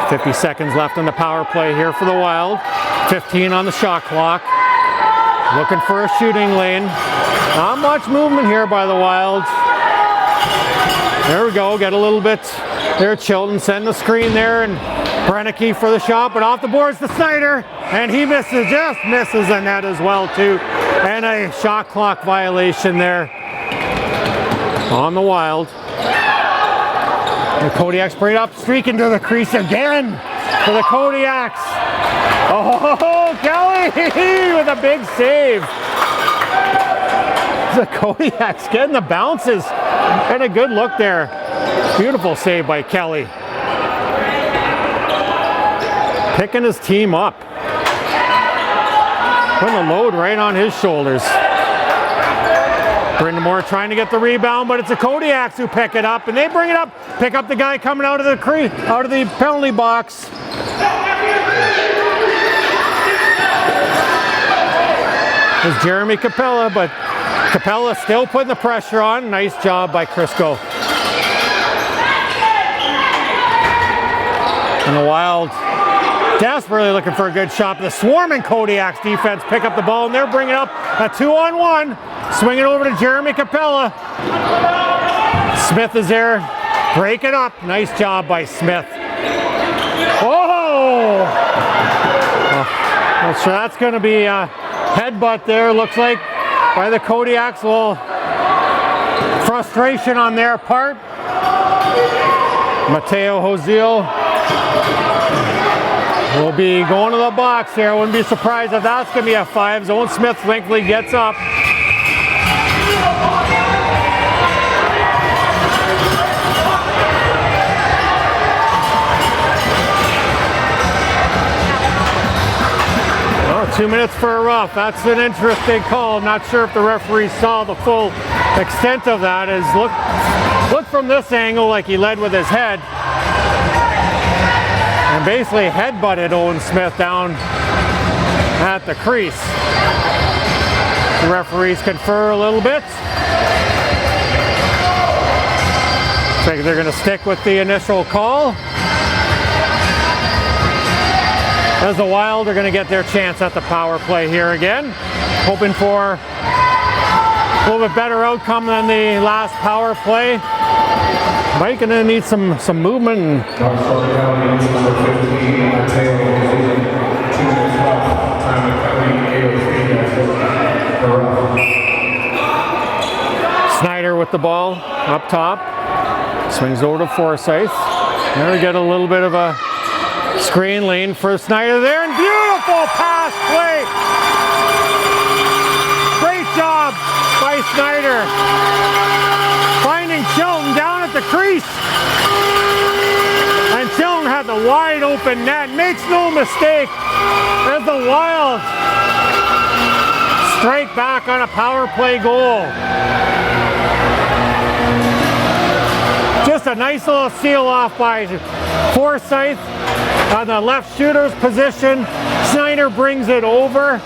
50 seconds left on the power play here for the Wild. 15 on the shot clock. Looking for a shooting lane. Not much movement here by the Wild. There we go, get a little bit there. Chilton send the screen there, and Brennicky for the shot, but off the boards to Snyder, and he misses, just misses the net as well too. And a shot clock violation there on the Wild. The Kodiaks bring it up, streaking to the crease again for the Kodiaks. Oh, Kelly with a big save. The Kodiaks getting the bounces, and a good look there. Beautiful save by Kelly. Picking his team up. Putting the load right on his shoulders. Brindamore trying to get the rebound, but it's the Kodiaks who pick it up, and they bring it up, pick up the guy coming out of the penalty box. It's Jeremy Capella, but Capella still putting the pressure on. Nice job by Crisco. And the Wild desperately looking for a good shot. The swarming Kodiaks defense pick up the ball, and they're bringing up a 2-on-1. Swing it over to Jeremy Capella. Smith is there. Break it up. Nice job by Smith. Oh! So that's going to be a headbutt there, looks like, by the Kodiaks. A little frustration on their part. Mateo Hozil will be going to the box here. I wouldn't be surprised if that's going to be a 5. Owen Smith thankfully gets up. Oh, 2 minutes for a rough. That's an interesting call. I'm not sure if the referee saw the full extent of that. As look from this angle like he led with his head. And basically headbutted Owen Smith down at the crease. The referees confer a little bit. I think they're going to stick with the initial call. As the Wild are going to get their chance at the power play here again. Hoping for a little bit better outcome than the last power play. Mike going to need some movement. And Snyder with the ball up top. Swings over to Forsyth. There we get a little bit of a screen lane for Snyder there, and beautiful pass play. Great job by Snyder. Finding Chilton down at the crease. And Chilton had the wide open net. Makes no mistake as the Wild strike back on a power play goal. Just a nice little seal off by Forsyth on the left shooter's position. Snyder brings it over,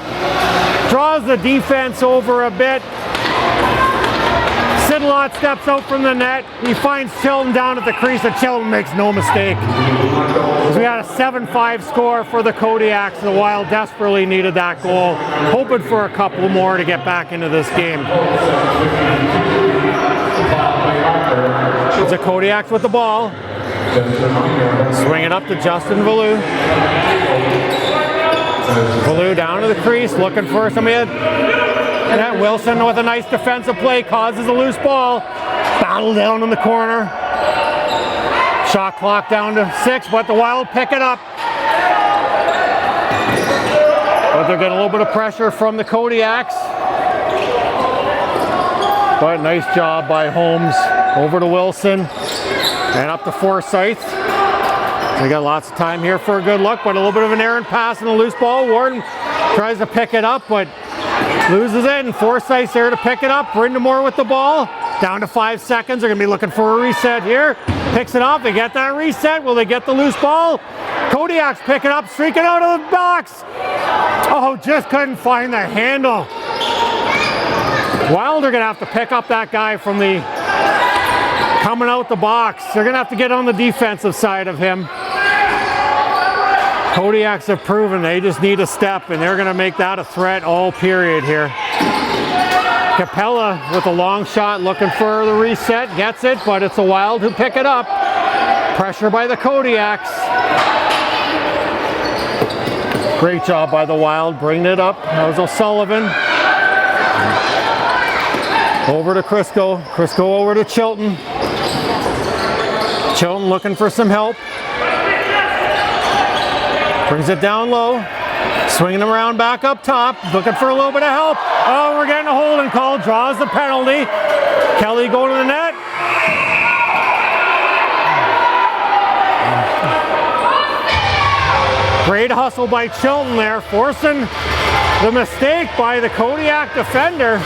draws the defense over a bit. Sidlot steps out from the net. He finds Chilton down at the crease, and Chilton makes no mistake. So we had a 7-5 score for the Kodiaks. The Wild desperately needed that goal, hoping for a couple more to get back into this game. It's the Kodiaks with the ball. Swing it up to Justin Valou. Valou down to the crease, looking for somebody. And Wilson with a nice defensive play causes a loose ball. Battle down in the corner. Shot clock down to 6, but the Wild pick it up. But they're getting a little bit of pressure from the Kodiaks. But nice job by Holmes. Over to Wilson. And up to Forsyth. They got lots of time here for a good look, but a little bit of an errant pass and a loose ball. Warden tries to pick it up, but loses it, and Forsyth's there to pick it up. Brindamore with the ball. Down to 5 seconds. They're going to be looking for a reset here. Picks it up. They get that reset. Will they get the loose ball? Kodiaks pick it up, streaking out of the box. Oh, just couldn't find the handle. Wild are going to have to pick up that guy from the coming out the box. They're going to have to get on the defensive side of him. Kodiaks have proven they just need a step, and they're going to make that a threat all period here. Capella with a long shot, looking for the reset, gets it, but it's the Wild who pick it up. Pressure by the Kodiaks. Great job by the Wild, bringing it up. That was O'Sullivan. Over to Crisco. Crisco over to Chilton. Chilton looking for some help. Brings it down low. Swinging them around back up top. Looking for a little bit of help. Oh, we're getting a holding call. Draws the penalty. Kelly going to the net. Great hustle by Chilton there, forcing the mistake by the Kodiak defender.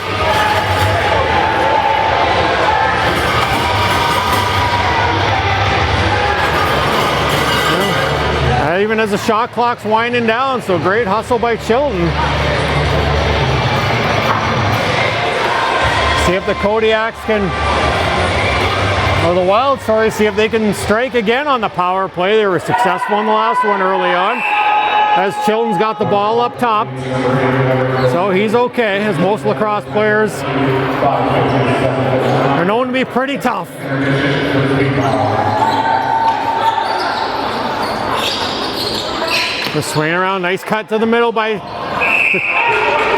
Even as the shot clock's winding down, so great hustle by Chilton. See if the Kodiaks can, or the Wild, sorry, see if they can strike again on the power play. They were successful in the last one early on, as Chilton's got the ball up top. So he's okay, as most lacrosse players are known to be pretty tough. Just swinging around, nice cut to the middle by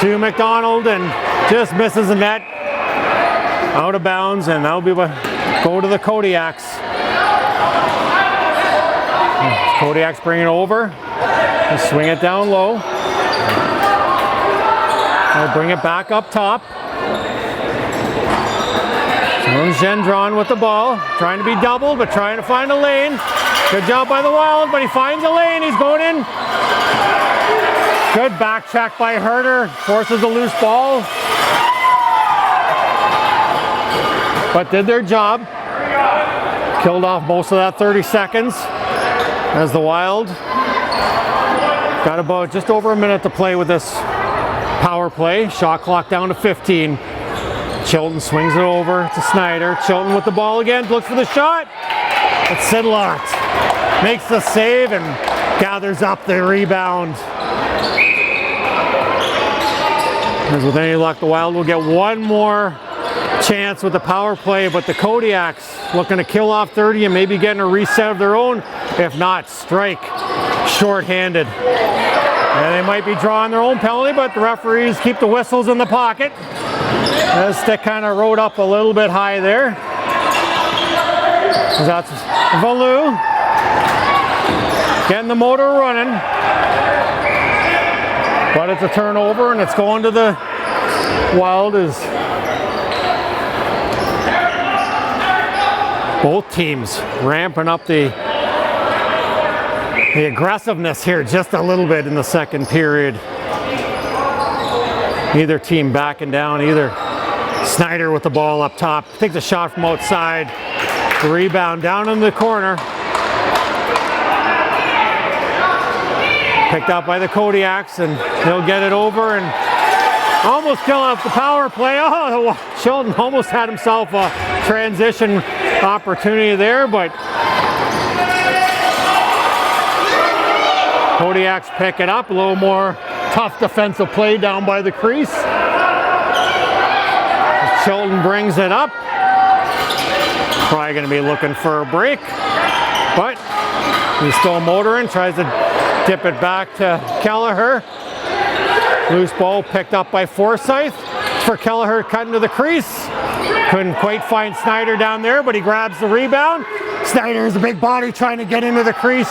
to McDonald, and just misses the net. Out of bounds, and that'll be what go to the Kodiaks. Kodiaks bring it over. Just swing it down low. They'll bring it back up top. Gendron with the ball, trying to be doubled, but trying to find a lane. Good job by the Wild, but he finds a lane. He's going in. Good back check by Herter. Forces a loose ball. But did their job. Killed off most of that 30 seconds. As the Wild got about just over a minute to play with this power play. Shot clock down to 15. Chilton swings it over to Snyder. Chilton with the ball again. Looks for the shot. But Sidlot makes the save and gathers up the rebound. As with any luck, the Wild will get one more chance with the power play, but the Kodiaks looking to kill off 30 and maybe getting a reset of their own, if not strike shorthanded. And they might be drawing their own penalty, but the referees keep the whistles in the pocket. The stick kind of rode up a little bit high there. That's Valou getting the motor running, but it's a turnover and it's going to the Wild. As both teams ramping up the aggressiveness here just a little bit in the second period. Neither team backing down, either. Snyder with the ball up top, takes a shot from outside. The rebound down in the corner. Picked up by the Kodiaks, and he'll get it over and almost kill off the power play. Oh, Chilton almost had himself a transition opportunity there, but Kodiaks pick it up. A little more tough defensive play down by the crease. Chilton brings it up. Probably going to be looking for a break, but he's still motoring, tries to dip it back to Kelleher. Loose ball picked up by Forsyth. For Kelleher cutting to the crease. Couldn't quite find Snyder down there, but he grabs the rebound. Snyder's a big body trying to get into the crease.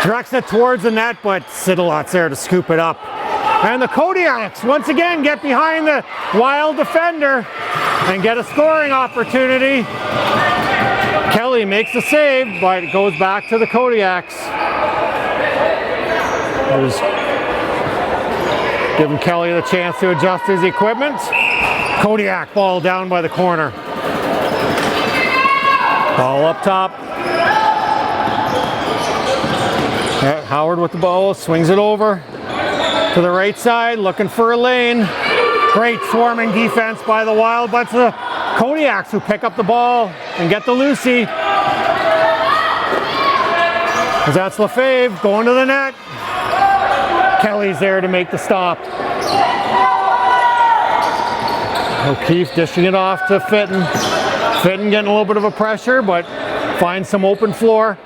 Directs it towards the net, but Sidlot's there to scoop it up. And the Kodiaks once again get behind the Wild defender and get a scoring opportunity. Kelly makes the save, but it goes back to the Kodiaks. There's giving Kelly the chance to adjust his equipment. Kodiak ball down by the corner. Ball up top. Howard with the ball, swings it over to the right side, looking for a lane. Great swarming defense by the Wild, but it's the Kodiaks who pick up the ball and get the Lucy. As that's Lefebvre going to the net. Kelly's there to make the stop. O'Keefe dishing it off to Fitton. Fitton getting a little bit of a pressure, but finds some open floor.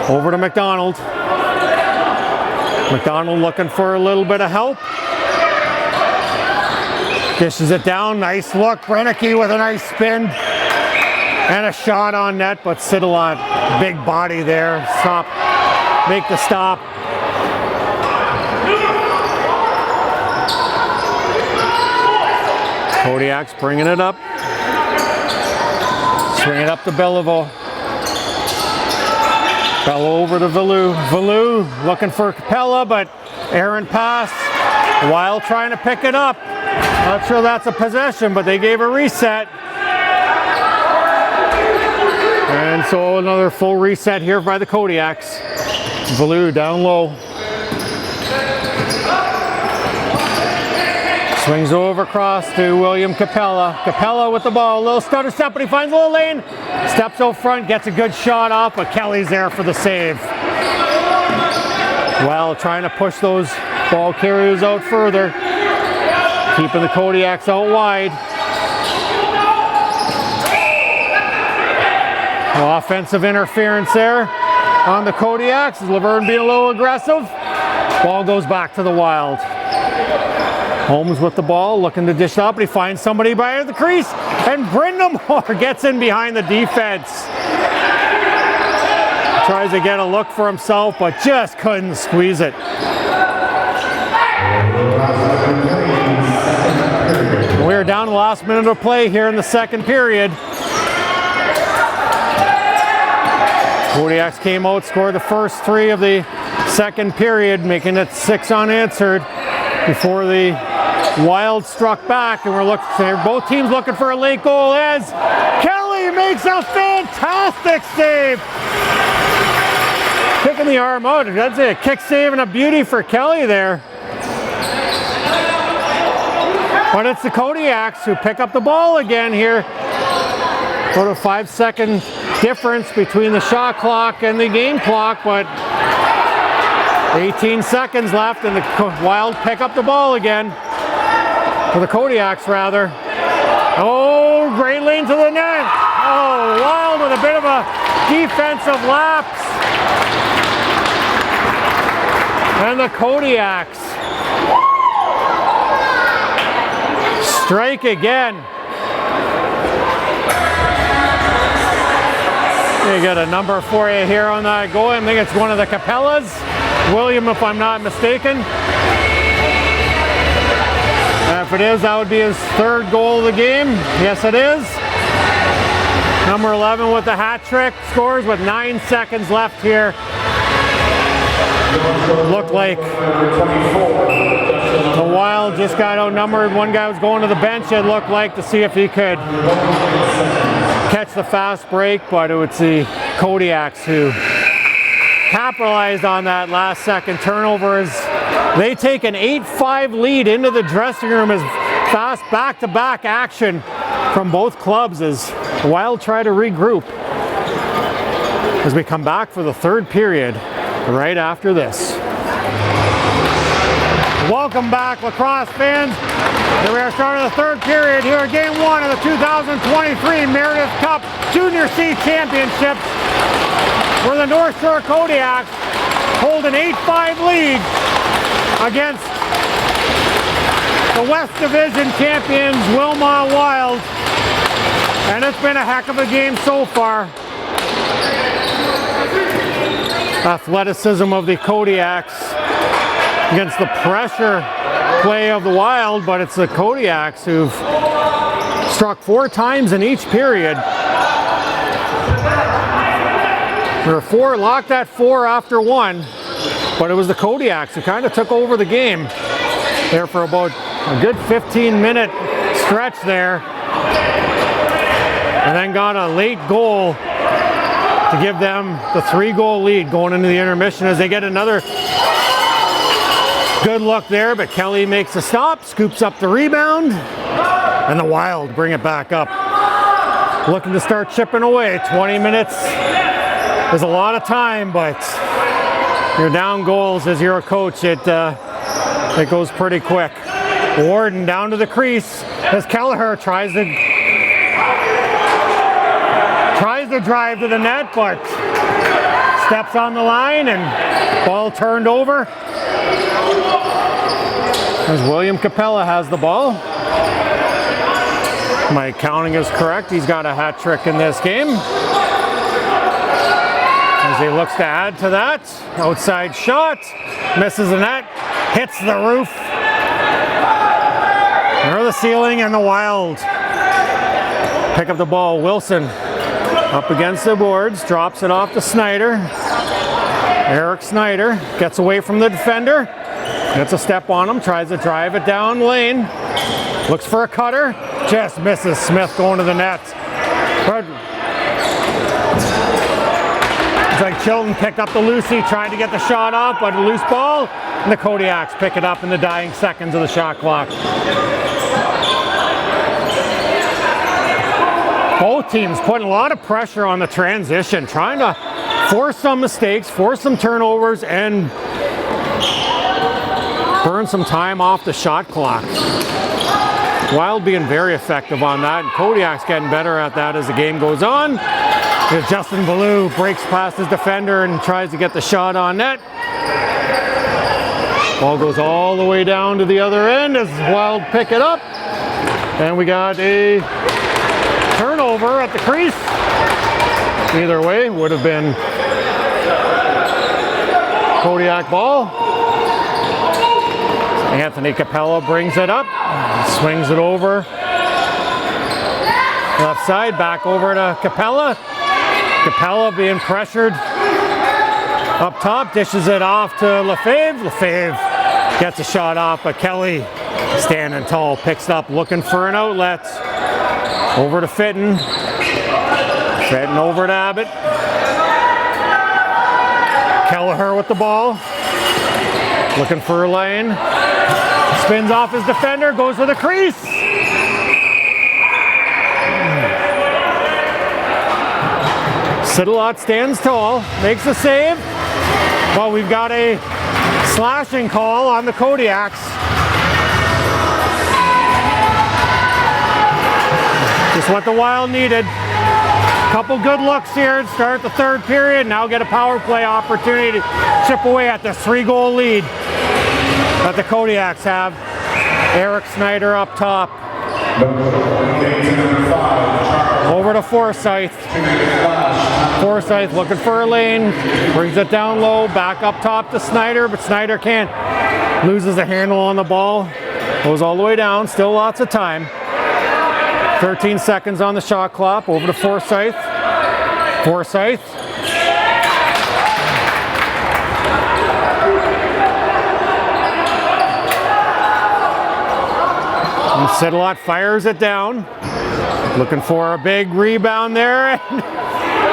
Over to McDonald. McDonald looking for a little bit of help. Dishes it down, nice look. Brennicky with a nice spin. And a shot on net, but Siddalot, big body there. Stop, make the stop. Kodiak's bringing it up. Swing it up to Belleville. Bello over to Valou. Valou looking for Capella, but errant pass. Wild trying to pick it up. Not sure that's a possession, but they gave a reset. And so another full reset here by the Kodiaks. Valou down low. Swings over across to William Capella. Capella with the ball, a little stutter step, but he finds a little lane. Steps out front, gets a good shot off, but Kelly's there for the save. Well, trying to push those ball carriers out further. Keeping the Kodiaks out wide. Offensive interference there on the Kodiaks. Laverne being a little aggressive. Ball goes back to the Wild. Holmes with the ball, looking to dish up, but he finds somebody by the crease, and Brindamore gets in behind the defense. Tries to get a look for himself, but just couldn't squeeze it. We're down to the last minute of play here in the second period. Kodiaks came out, scored the first 3 of the second period, making it 6 unanswered before the Wild struck back, and both teams looking for a late goal as Kelly makes a fantastic save. Kicking the arm out. That's a kick save and a beauty for Kelly there. But it's the Kodiaks who pick up the ball again here. About a 5-second difference between the shot clock and the game clock, but 18 seconds left, and the Wild pick up the ball again. For the Kodiaks, rather. Oh, great lane to the net. Oh, Wild with a bit of a defensive lapse. And the Kodiaks strike again. You got a number for you here on that goal. I think it's one of the Capellas. William, if I'm not mistaken. If it is, that would be his 3rd goal of the game. Yes, it is. Number 11 with the hat trick, scores with 9 seconds left here. Looked like the Wild just got outnumbered. One guy was going to the bench, it looked like, to see if he could catch the fast break, but it was the Kodiaks who capitalized on that last second turnover as they take an 8-5 lead into the dressing room as fast back-to-back action from both clubs as Wild try to regroup as we come back for the 3rd period right after this. Welcome back, lacrosse fans. Here we are starting the 3rd period here at Game 1 of the 2023 Meredith Cup Junior C Championships, where the North Shore Kodiaks hold an 8-5 lead against the West Division champions Wilmot Wild, and it's been a heck of a game so far. Athleticism of the Kodiaks against the pressure play of the Wild, but it's the Kodiaks who've struck 4 times in each period. There were 4, locked at 4 after 1, but it was the Kodiaks who kind of took over the game there for about a good 15-minute stretch there, and then got a late goal to give them the 3-goal lead going into the intermission as they get another good look there, but Kelly makes a stop, scoops up the rebound, and the Wild bring it back up. Looking to start chipping away. 20 minutes is a lot of time, but you're down goals as you're a coach. It goes pretty quick. Warden down to the crease. as Kelleher tries to drive to the net, but steps on the line and ball turned over. As William Capella has the ball. My counting is correct. He's got a hat trick in this game. As he looks to add to that. Outside shot. Misses the net. Hits the roof. Or the ceiling, and the Wild pick up the ball. Wilson up against the boards. Drops it off to Snyder. Eric Snyder gets away from the defender. Gets a step on him. Tries to drive it down lane. Looks for a cutter. Just misses. Smith going to the net. But it's like Chilton picked up the loosie, tried to get the shot off, but a loose ball, and the Kodiaks pick it up in the dying seconds of the shot clock. Both teams putting a lot of pressure on the transition, trying to force some mistakes, force some turnovers, and burn some time off the shot clock. Wild being very effective on that, and Kodiak's getting better at that as the game goes on. As Justin Ballou breaks past his defender and tries to get the shot on net. Ball goes all the way down to the other end as Wild pick it up. And we got a turnover at the crease. Either way, would have been Kodiak ball. Anthony Capella brings it up, swings it over. Left side, back over to Capella. Capella being pressured up top, dishes it off to Lefebvre. Lefebvre gets a shot off, but Kelly standing tall, picks it up, looking for an outlet. Over to Fitton. Fitton over to Abbott. Kelleher with the ball. Looking for a lane. Spins off his defender, goes to the crease. Siddalot stands tall, makes a save. Well, we've got a slashing call on the Kodiaks. Just what the Wild needed. Couple good looks here to start the third period. Now get a power play opportunity to chip away at this 3-goal lead that the Kodiaks have. Eric Snyder up top. Over to Forsyth. Forsyth looking for a lane. Brings it down low. Back up top to Snyder, but Snyder can't. Loses the handle on the ball. Goes all the way down. Still lots of time. 13 seconds on the shot clock. Over to Forsyth. Forsyth. And Siddalot fires it down. Looking for a big rebound there.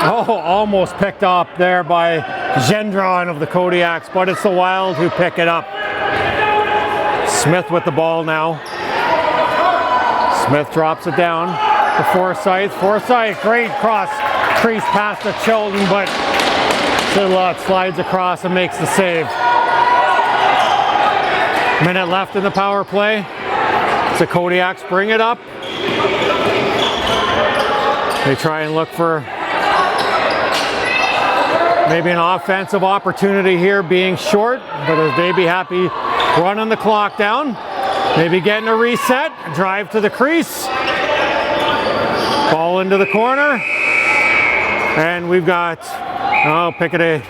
Almost picked up there by Gendron of the Kodiaks, but it's the Wild who pick it up. Smith with the ball now. Smith drops it down to Forsyth. Forsyth, great cross crease pass to Chilton, but Siddalot slides across and makes the save. Minute left in the power play. The Kodiaks bring it up. They try and look for maybe an offensive opportunity here, being short, but they'd be happy running the clock down. Maybe getting a reset, drive to the crease. Ball into the corner. And we've got, pick it a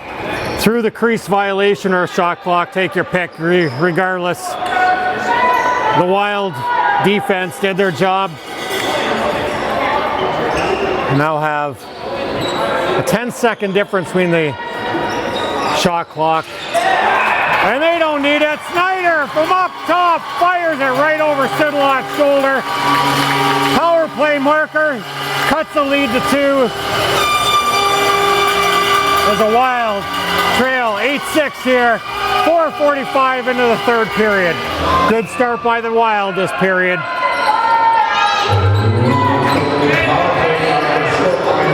through the crease violation or a shot clock, take your pick regardless. The Wild defense did their job. Now have a 10-second difference between the shot clock. And they don't need it. Snyder from up top fires it right over Siddalot's shoulder. Power play marker cuts the lead to 2. There's a Wild trail 8-6 here. 4:45 into the third period. Good start by the Wild this period.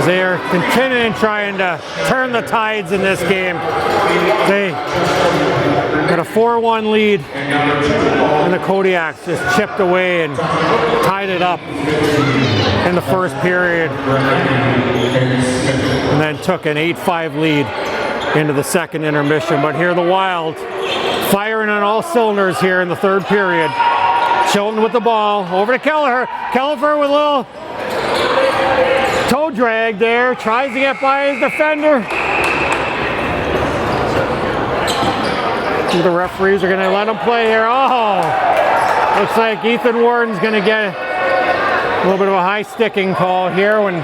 They are continuing trying to turn the tides in this game. They Got a 4-1 lead, and the Kodiaks just chipped away and tied it up in the first period, and then took an 8-5 lead into the second intermission. But here the Wild firing on all cylinders here in the third period. Chilton with the ball, over to Kelleher. Kelleher with a little toe drag there, tries to get by his defender. The referees are going to let him play here. Oh, looks like Ethan Warden's going to get a little bit of a high sticking call here when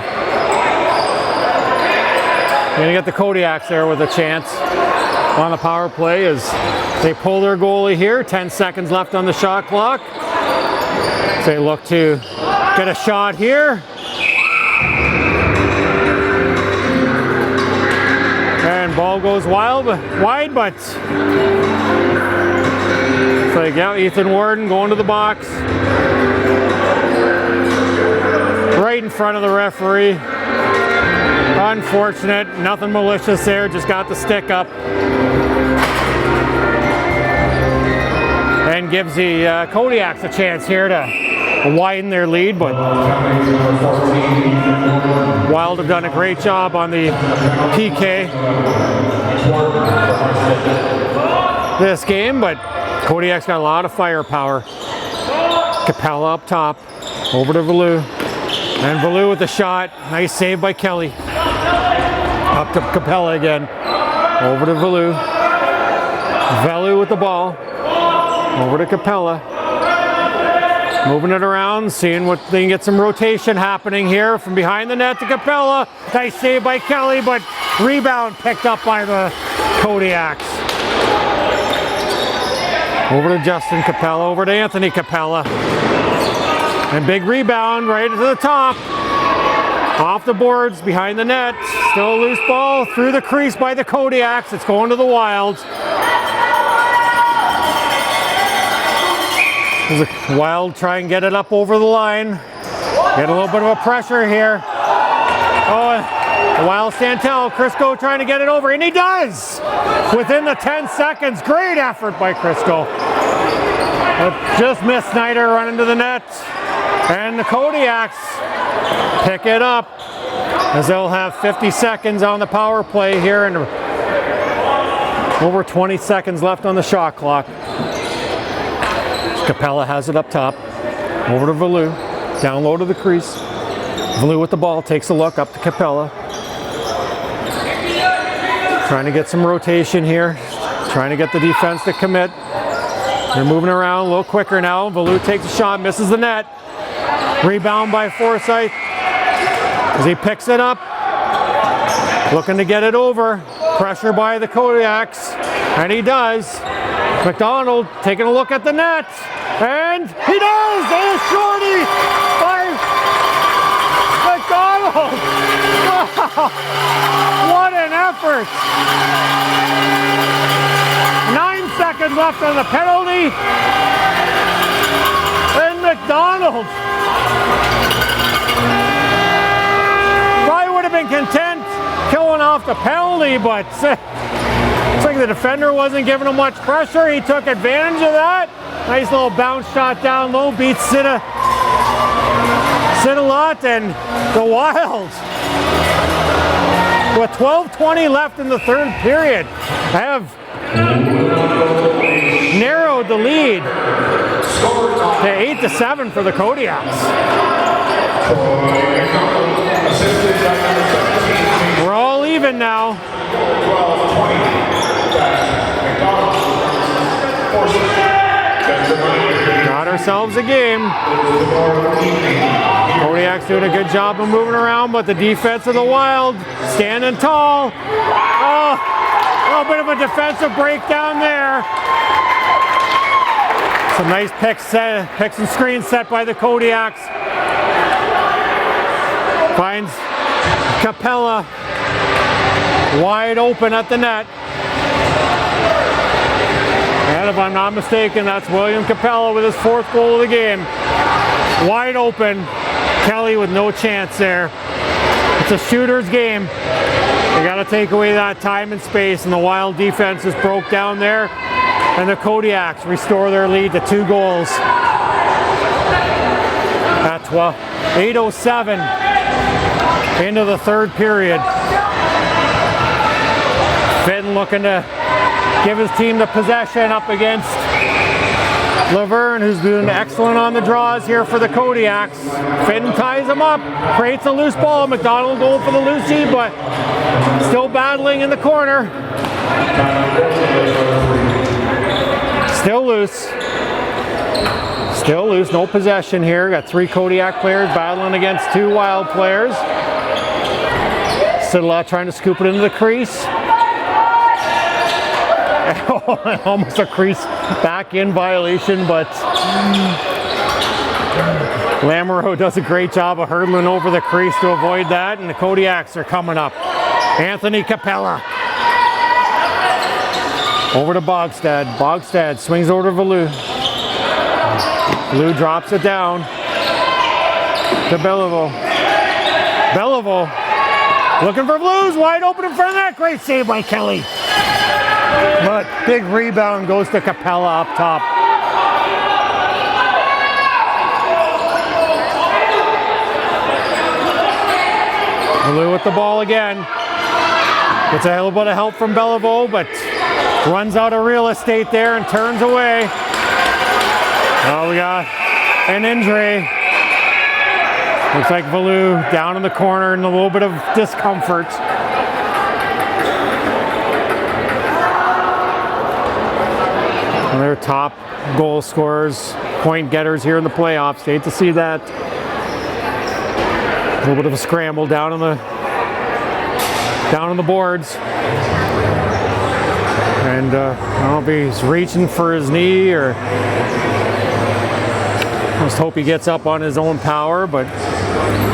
going to get the Kodiaks there with a chance on the power play as they pull their goalie here. 10 seconds left on the shot clock. They look to get a shot here. And ball goes wide, but it's like, yeah, Ethan Warden going to the box. Right in front of the referee. Unfortunate, nothing malicious there, just got the stick up. And gives the Kodiaks a chance here to widen their lead, but Wild have done a great job on the PK this game, but Kodiak's got a lot of firepower. Capella up top, over to Valou, and Valou with the shot. Nice save by Kelly. Up to Capella again, over to Valou. Valou with the ball, over to Capella. Moving it around, seeing what they can get some rotation happening here from behind the net to Capella. Nice save by Kelly, but rebound picked up by the Kodiaks. Over to Justin Capella, over to Anthony Capella. And big rebound right to the top. Off the boards, behind the net. Still a loose ball through the crease by the Kodiaks. It's going to the Wild. The Wild try and get it up over the line. Get a little bit of a pressure here. Oh, the Wild Santel, Crisco trying to get it over, and he does! Within the 10 seconds, great effort by Crisco. But just missed Snyder running to the net. And the Kodiaks pick it up as they'll have 50 seconds on the power play here and over 20 seconds left on the shot clock. Capella has it up top, over to Valou, down low to the crease. Valou with the ball, takes a look up to Capella. Trying to get some rotation here, trying to get the defense to commit. They're moving around a little quicker now. Valou takes a shot, misses the net. Rebound by Forsyth as he picks it up. Looking to get it over. Pressure by the Kodiaks, and he does. McDonald taking a look at the net, and he does! There's shorty by McDonald! Wow! What an effort! 9 seconds left on the penalty, and McDonald probably would have been content killing off the penalty, but looks like the defender wasn't giving him much pressure. He took advantage of that. Nice little bounce shot down low, beats Sit-a-lot, and the Wild, with 12:20 left in the third period, have narrowed the lead to 8-7 for the Kodiaks. We're all even now. Got ourselves a game. Kodiak's doing a good job of moving around, but the defense of the Wild standing tall. Oh, a little bit of a defensive breakdown there. Some nice picks and screens set by the Kodiaks. Finds Capella wide open at the net. And if I'm not mistaken, that's William Capella with his 4th goal of the game. Wide open. Kelly with no chance there. It's a shooter's game. They got to take away that time and space, and the Wild defense is broke down there. And the Kodiaks restore their lead to 2 goals. At 8:07 into the third period. Finn looking to give his team the possession up against Laverne, who's doing excellent on the draws here for the Kodiaks. Finn ties him up, creates a loose ball. McDonald goal for the Lucy, but still battling in the corner. Still loose. Still loose, no possession here. Got 3 Kodiak players battling against 2 Wild players. Sidla trying to scoop it into the crease. Almost a crease back in violation, but Lamoureux does a great job of hurdling over the crease to avoid that, and the Kodiaks are coming up. Anthony Capella. Over to Bogstad. Bogstad swings over to Valou. Valou drops it down to Belleville. Belleville looking for Blues, wide open in front of that. Great save by Kelly. But big rebound goes to Capella up top. Valou with the ball again. Gets a little bit of help from Belleville, but runs out of real estate there and turns away. Oh, we got an injury. Looks like Valou down in the corner and a little bit of discomfort. And their top goal scorers, point getters here in the playoffs. Hate to see that. A little bit of a scramble down on the boards. And I don't know if he's reaching for his knee or just hope he gets up on his own power, but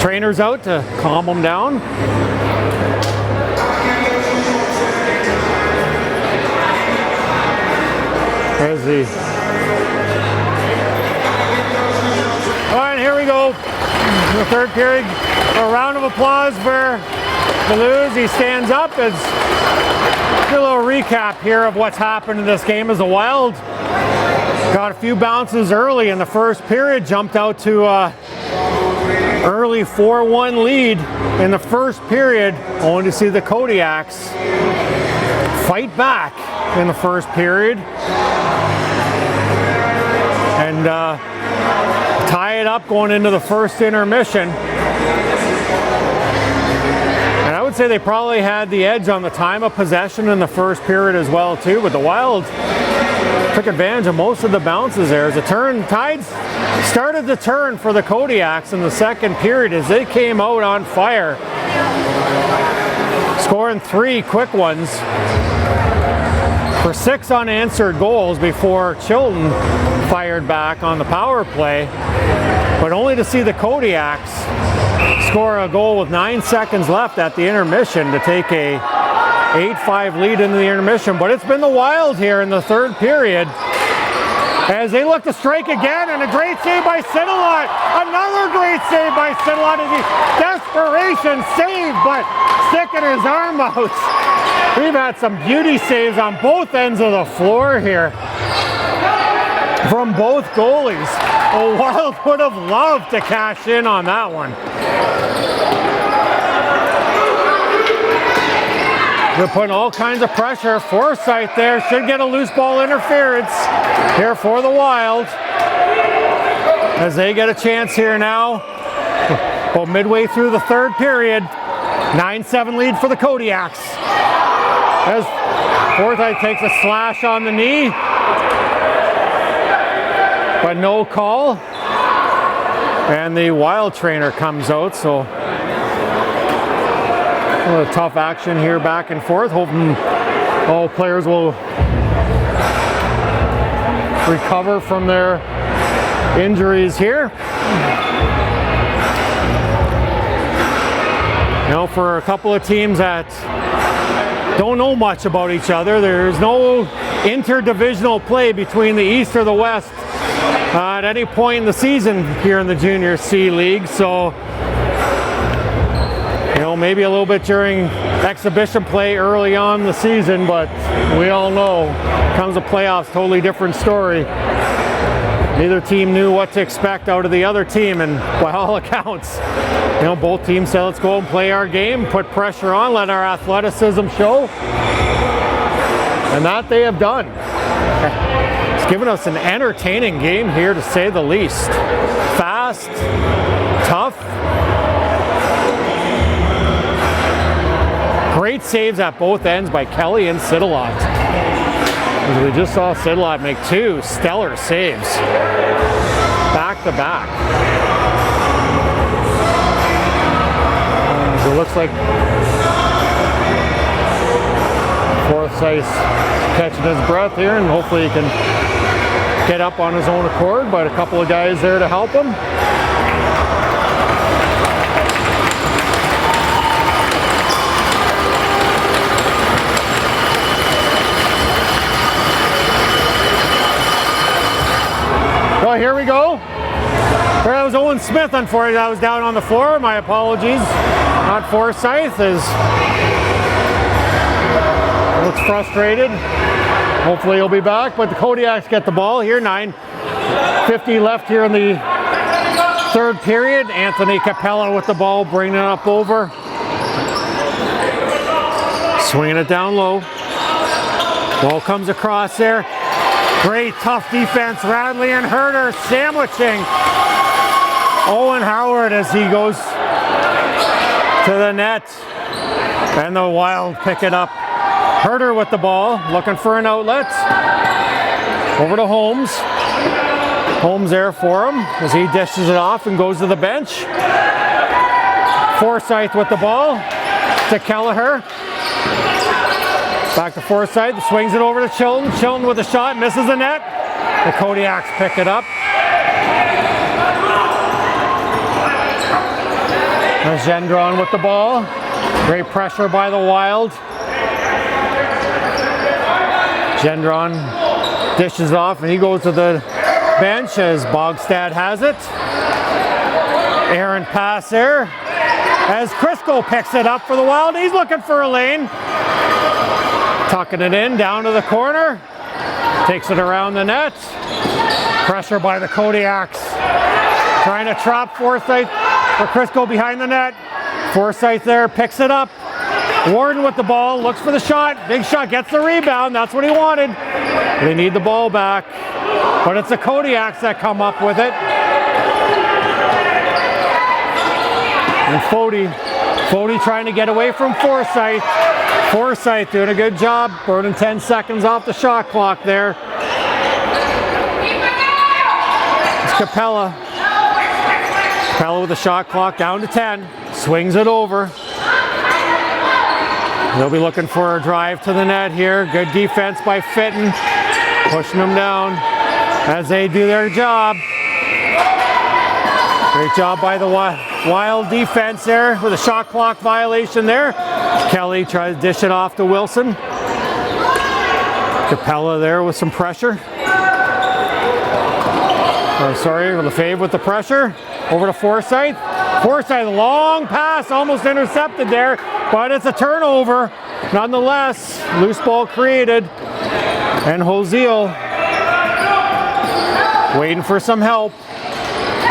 trainer's out to calm him down. There's the... All right, here we go. The third period. A round of applause for Blues. He stands up. As do a little recap here of what's happened in this game as the Wild got a few bounces early in the first period, jumped out to early 4-1 lead in the first period, only to see the Kodiaks fight back in the first period and tie it up going into the first intermission. And I would say they probably had the edge on the time of possession in the first period as well too, but the Wild took advantage of most of the bounces there. As the tides started to turn for the Kodiaks in the second period as they came out on fire, scoring 3 quick ones for 6 unanswered goals before Chilton fired back on the power play, but only to see the Kodiaks score a goal with 9 seconds left at the intermission to take a 8-5 lead into the intermission. But it's been the Wild here in the third period as they look to strike again, and a great save by Sinalot. Another great save by Sinalot as he desperation save, but sticking his arm out. We've had some beauty saves on both ends of the floor here from both goalies. The Wild would have loved to cash in on that one. They're putting all kinds of pressure. Forsyth there should get a loose ball interference here for the Wild as they get a chance here now. Well, midway through the third period, 9-7 lead for the Kodiaks. As Forsyth takes a slash on the knee, but no call. And the Wild trainer comes out, so a little tough action here back and forth. Hoping all players will recover from their injuries here. You know, for a couple of teams that don't know much about each other, there's no interdivisional play between the East or the West at any point in the season here in the Junior C League. So, you know, maybe a little bit during exhibition play early on in the season, but we all know comes the playoffs, totally different story. Neither team knew what to expect out of the other team, and by all accounts, both teams said, let's go and play our game, put pressure on, let our athleticism show, and that they have done. It's given us an entertaining game here, to say the least. Fast, tough. Great saves at both ends by Kelly and Siddalot. We just saw Siddalot make 2 stellar saves back to back. It looks like Forsyth's catching his breath here, and hopefully he can get up on his own accord, but a couple of guys there to help him. Well, here we go. That was Owen Smith, unfortunately. I was down on the floor. My apologies. Not Forsyth. Looks frustrated. Hopefully he'll be back. But the Kodiaks get the ball here. 9:50 left here in the third period. Anthony Capella with the ball, bringing it up over. Swinging it down low. Ball comes across there. Great tough defense. Radley and Herder sandwiching Owen Howard as he goes to the net. And the Wild pick it up. Herder with the ball, looking for an outlet. Over to Holmes. Holmes there for him as he dishes it off and goes to the bench. Forsyth with the ball to Kelleher. Back to Forsyth, swings it over to Chilton. Chilton with a shot, misses the net. The Kodiaks pick it up. There's Gendron with the ball. Great pressure by the Wild. Gendron dishes off and he goes to the bench as Bogstad has it. Errant pass there as Crisco picks it up for the Wild. He's looking for a lane. Tucking it in, down to the corner. Takes it around the net. Pressure by the Kodiaks. Trying to trap Forsyth for Crisco behind the net. Forsyth there, picks it up. Warden with the ball, looks for the shot. Big shot, gets the rebound. That's what he wanted. They need the ball back. But it's the Kodiaks that come up with it. And Fody trying to get away from Forsyth. Forsyth doing a good job, burning 10 seconds off the shot clock there. It's Capella. Capella with the shot clock down to 10. Swings it over. They'll be looking for a drive to the net here. Good defense by Fitton. Pushing them down as they do their job. Great job by the Wild defense there with a shot clock violation there. Kelly tries to dish it off to Wilson. Capella there with some pressure. Lefebvre with the pressure. Over to Forsyth. Forsyth, long pass, almost intercepted there, but it's a turnover. Nonetheless, loose ball created. And Hosiel waiting for some help.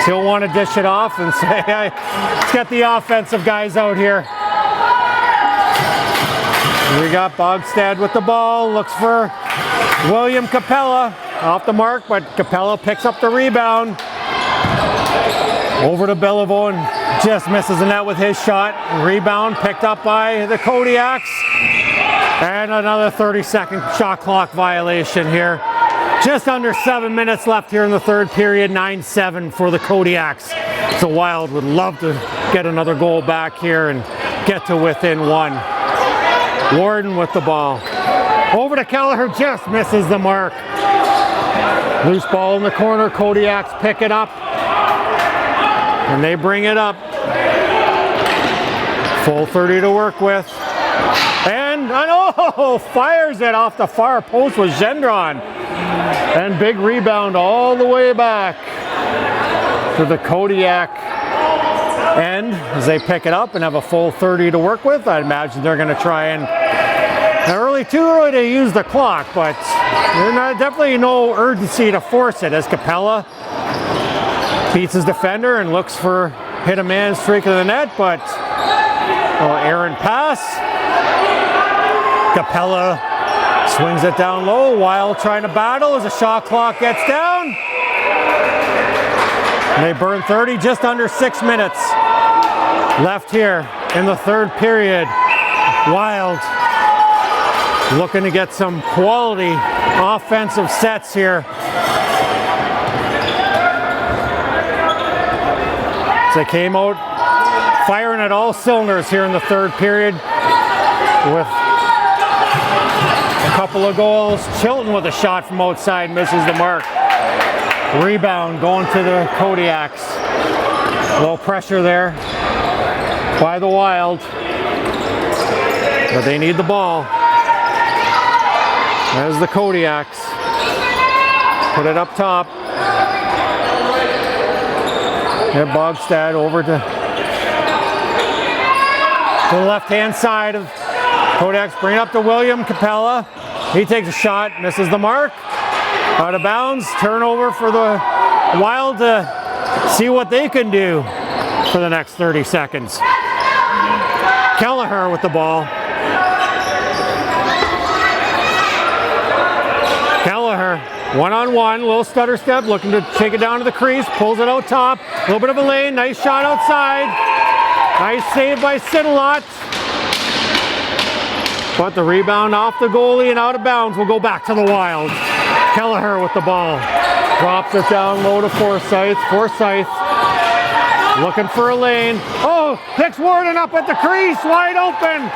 He'll want to dish it off and say, hey, let's get the offensive guys out here. We got Bogstad with the ball, looks for William Capella. Off the mark, but Capella picks up the rebound. Over to Beliveau and just misses the net with his shot. Rebound picked up by the Kodiaks. And another 30-second shot clock violation here. Just under 7 minutes left here in the third period, 9-7 for the Kodiaks. The Wild would love to get another goal back here and get to within one. Warden with the ball. Over to Kelleher, just misses the mark. Loose ball in the corner, Kodiaks pick it up. And they bring it up. Full 30 to work with. And, fires it off the far post with Gendron. And big rebound all the way back to the Kodiak end as they pick it up and have a full 30 to work with. I imagine they're going to try and too early to use the clock, but there's definitely no urgency to force it as Capella beats his defender and looks for hit a man streak of the net, but errant pass. Capella swings it down low. Wild trying to battle as the shot clock gets down. And they burn 30, just under 6 minutes left here in the third period. Wild looking to get some quality offensive sets here. So they came out firing at all cylinders here in the third period with a couple of goals. Chilton with a shot from outside, misses the mark. Rebound going to the Kodiaks. Low pressure there by the Wild, but they need the ball. There's the Kodiaks. Put it up top. Here Bogstad over to the left-hand side of Kodiaks. Bring it up to William Capella. He takes a shot, misses the mark. Out of bounds. Turnover for the Wild to see what they can do for the next 30 seconds. Kelleher with the ball. Kelleher, one-on-one, little stutter step, looking to take it down to the crease, pulls it out top, a little bit of a lane, nice shot outside. Nice save by Sidelot. But the rebound off the goalie and out of bounds will go back to the Wild. Kelleher with the ball. Drops it down low to Forsyth. Forsyth looking for a lane. Oh, picks Warden up at the crease, wide open.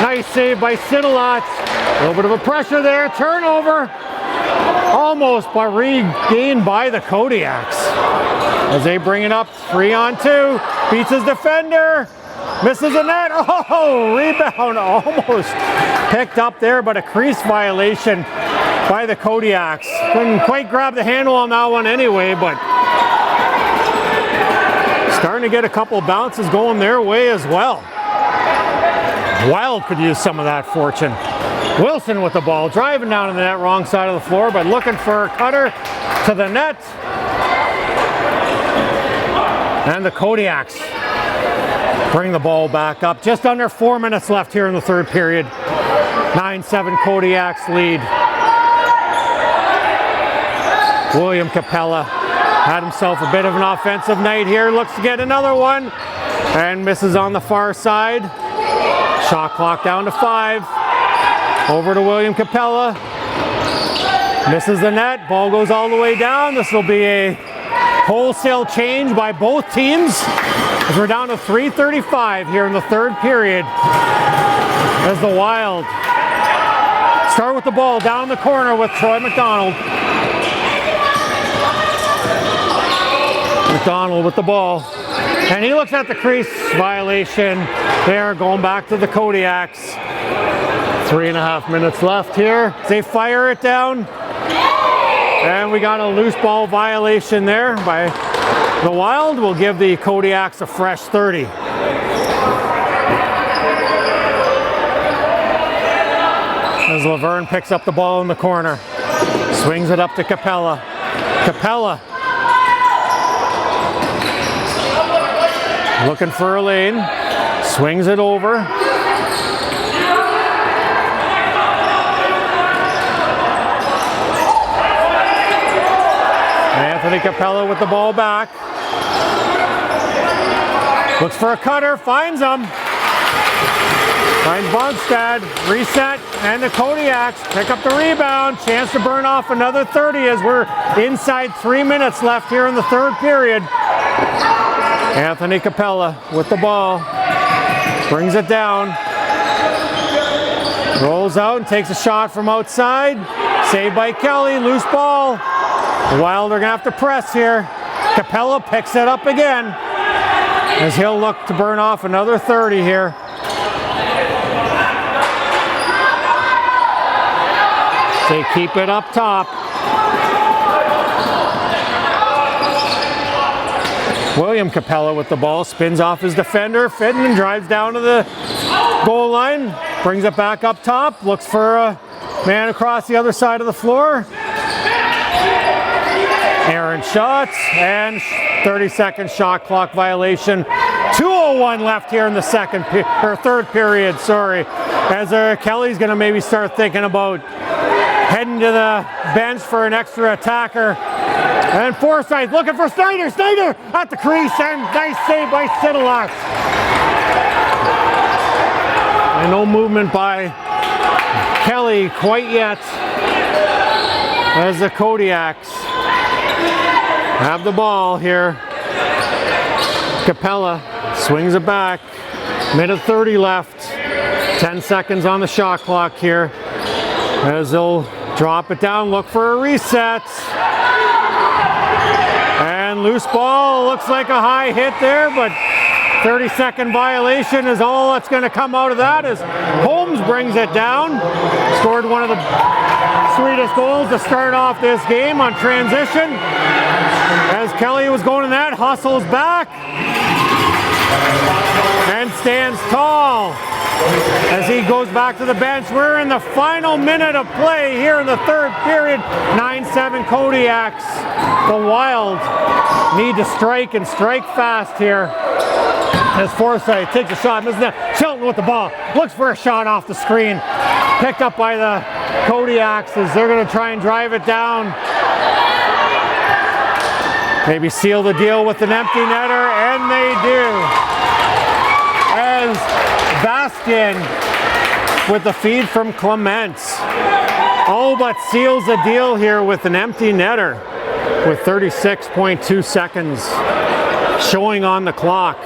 Nice save by Sidelot. A little bit of a pressure there, turnover. Almost, but regained by the Kodiaks. As they bring it up 3-on-2. Beats his defender. Misses the net. Oh, rebound almost picked up there, but a crease violation by the Kodiaks. Couldn't quite grab the handle on that one anyway, but starting to get a couple bounces going their way as well. Wild could use some of that fortune. Wilson with the ball, driving down to the net, wrong side of the floor, but looking for a cutter to the net. And the Kodiaks bring the ball back up. Just under 4 minutes left here in the third period. 9-7 Kodiaks lead. William Capella had himself a bit of an offensive night here. Looks to get another one and misses on the far side. Shot clock down to 5. Over to William Capella. Misses the net. Ball goes all the way down. This will be a wholesale change by both teams as we're down to 3:35 here in the third period. As the Wild start with the ball down the corner with Troy McDonald. McDonald with the ball. And he looks at the crease violation there, going back to the Kodiaks. 3.5 minutes left here. They fire it down. And we got a loose ball violation there by the Wild. Will give the Kodiaks a fresh 30. As Laverne picks up the ball in the corner. Swings it up to Capella. Capella looking for a lane. Swings it over. Anthony Capella with the ball back. Looks for a cutter, finds him. Finds Bogstad, reset, and the Kodiaks pick up the rebound. Chance to burn off another 30 as we're inside 3 minutes left here in the third period. Anthony Capella with the ball. Brings it down. Rolls out and takes a shot from outside. Saved by Kelly, loose ball. The Wild are going to have to press here. Capella picks it up again as he'll look to burn off another 30 here. They keep it up top. William Capella with the ball, spins off his defender, Fitton, and drives down to the goal line, brings it back up top, looks for a man across the other side of the floor. Aaron shots, and 30-second shot clock violation. 2:01 left here in the third period, as Kelly's going to maybe start thinking about heading to the bench for an extra attacker. And Forsyth looking for Snyder. Snyder at the crease, and nice save by Sidilak. And no movement by Kelly quite yet, as the Kodiaks have the ball here. Capella swings it back. Minute 30 left. 10 seconds on the shot clock here, as they'll drop it down, look for a reset. And loose ball, looks like a high hit there, but 30-second violation is all that's going to come out of that, as Holmes brings it down. Scored one of the sweetest goals to start off this game on transition. As Kelly was going to that, hustles back and stands tall as he goes back to the bench. We're in the final minute of play here in the third period. 9-7 Kodiaks. The Wild need to strike, and strike fast here, as Forsyth takes a shot, misses it. Shelton with the ball, looks for a shot off the screen. Picked up by the Kodiaks as they're going to try and drive it down. Maybe seal the deal with an empty netter, and they do. As Bastian with the feed from Clements. All but seals the deal here with an empty netter, with 36.2 seconds showing on the clock.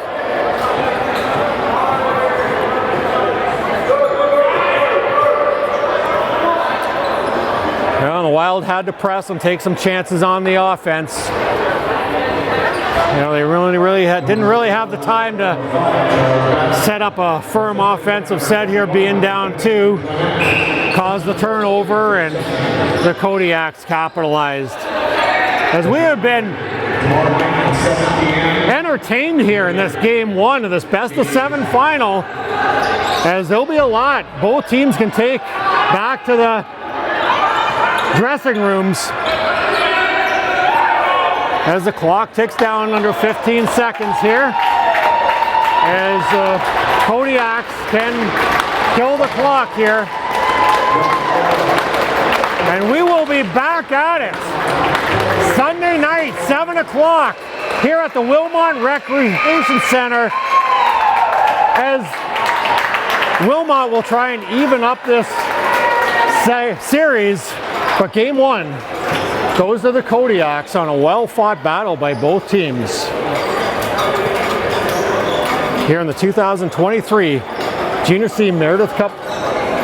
Well, the Wild had to press and take some chances on the offense. They didn't really have the time to set up a firm offensive set here, being down 2. Caused the turnover, and the Kodiaks capitalized. As we have been entertained here in this game 1 of this best-of-7 final, as there'll be a lot both teams can take back to the dressing rooms, as the clock ticks down under 15 seconds here, as Kodiaks can kill the clock here. And we will be back at it Sunday night, 7 o'clock, here at the Wilmot Recreation Center, as Wilmot will try and even up this series. But game 1 goes to the Kodiaks on a well-fought battle by both teams here in the 2023 Junior C Meredith Cup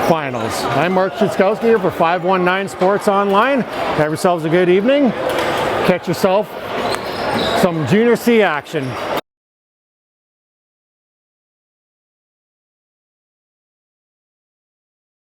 Finals. I'm Mark Schutzkowski here for 519 Sports Online. Have yourselves a good evening. Catch yourself some Junior C action.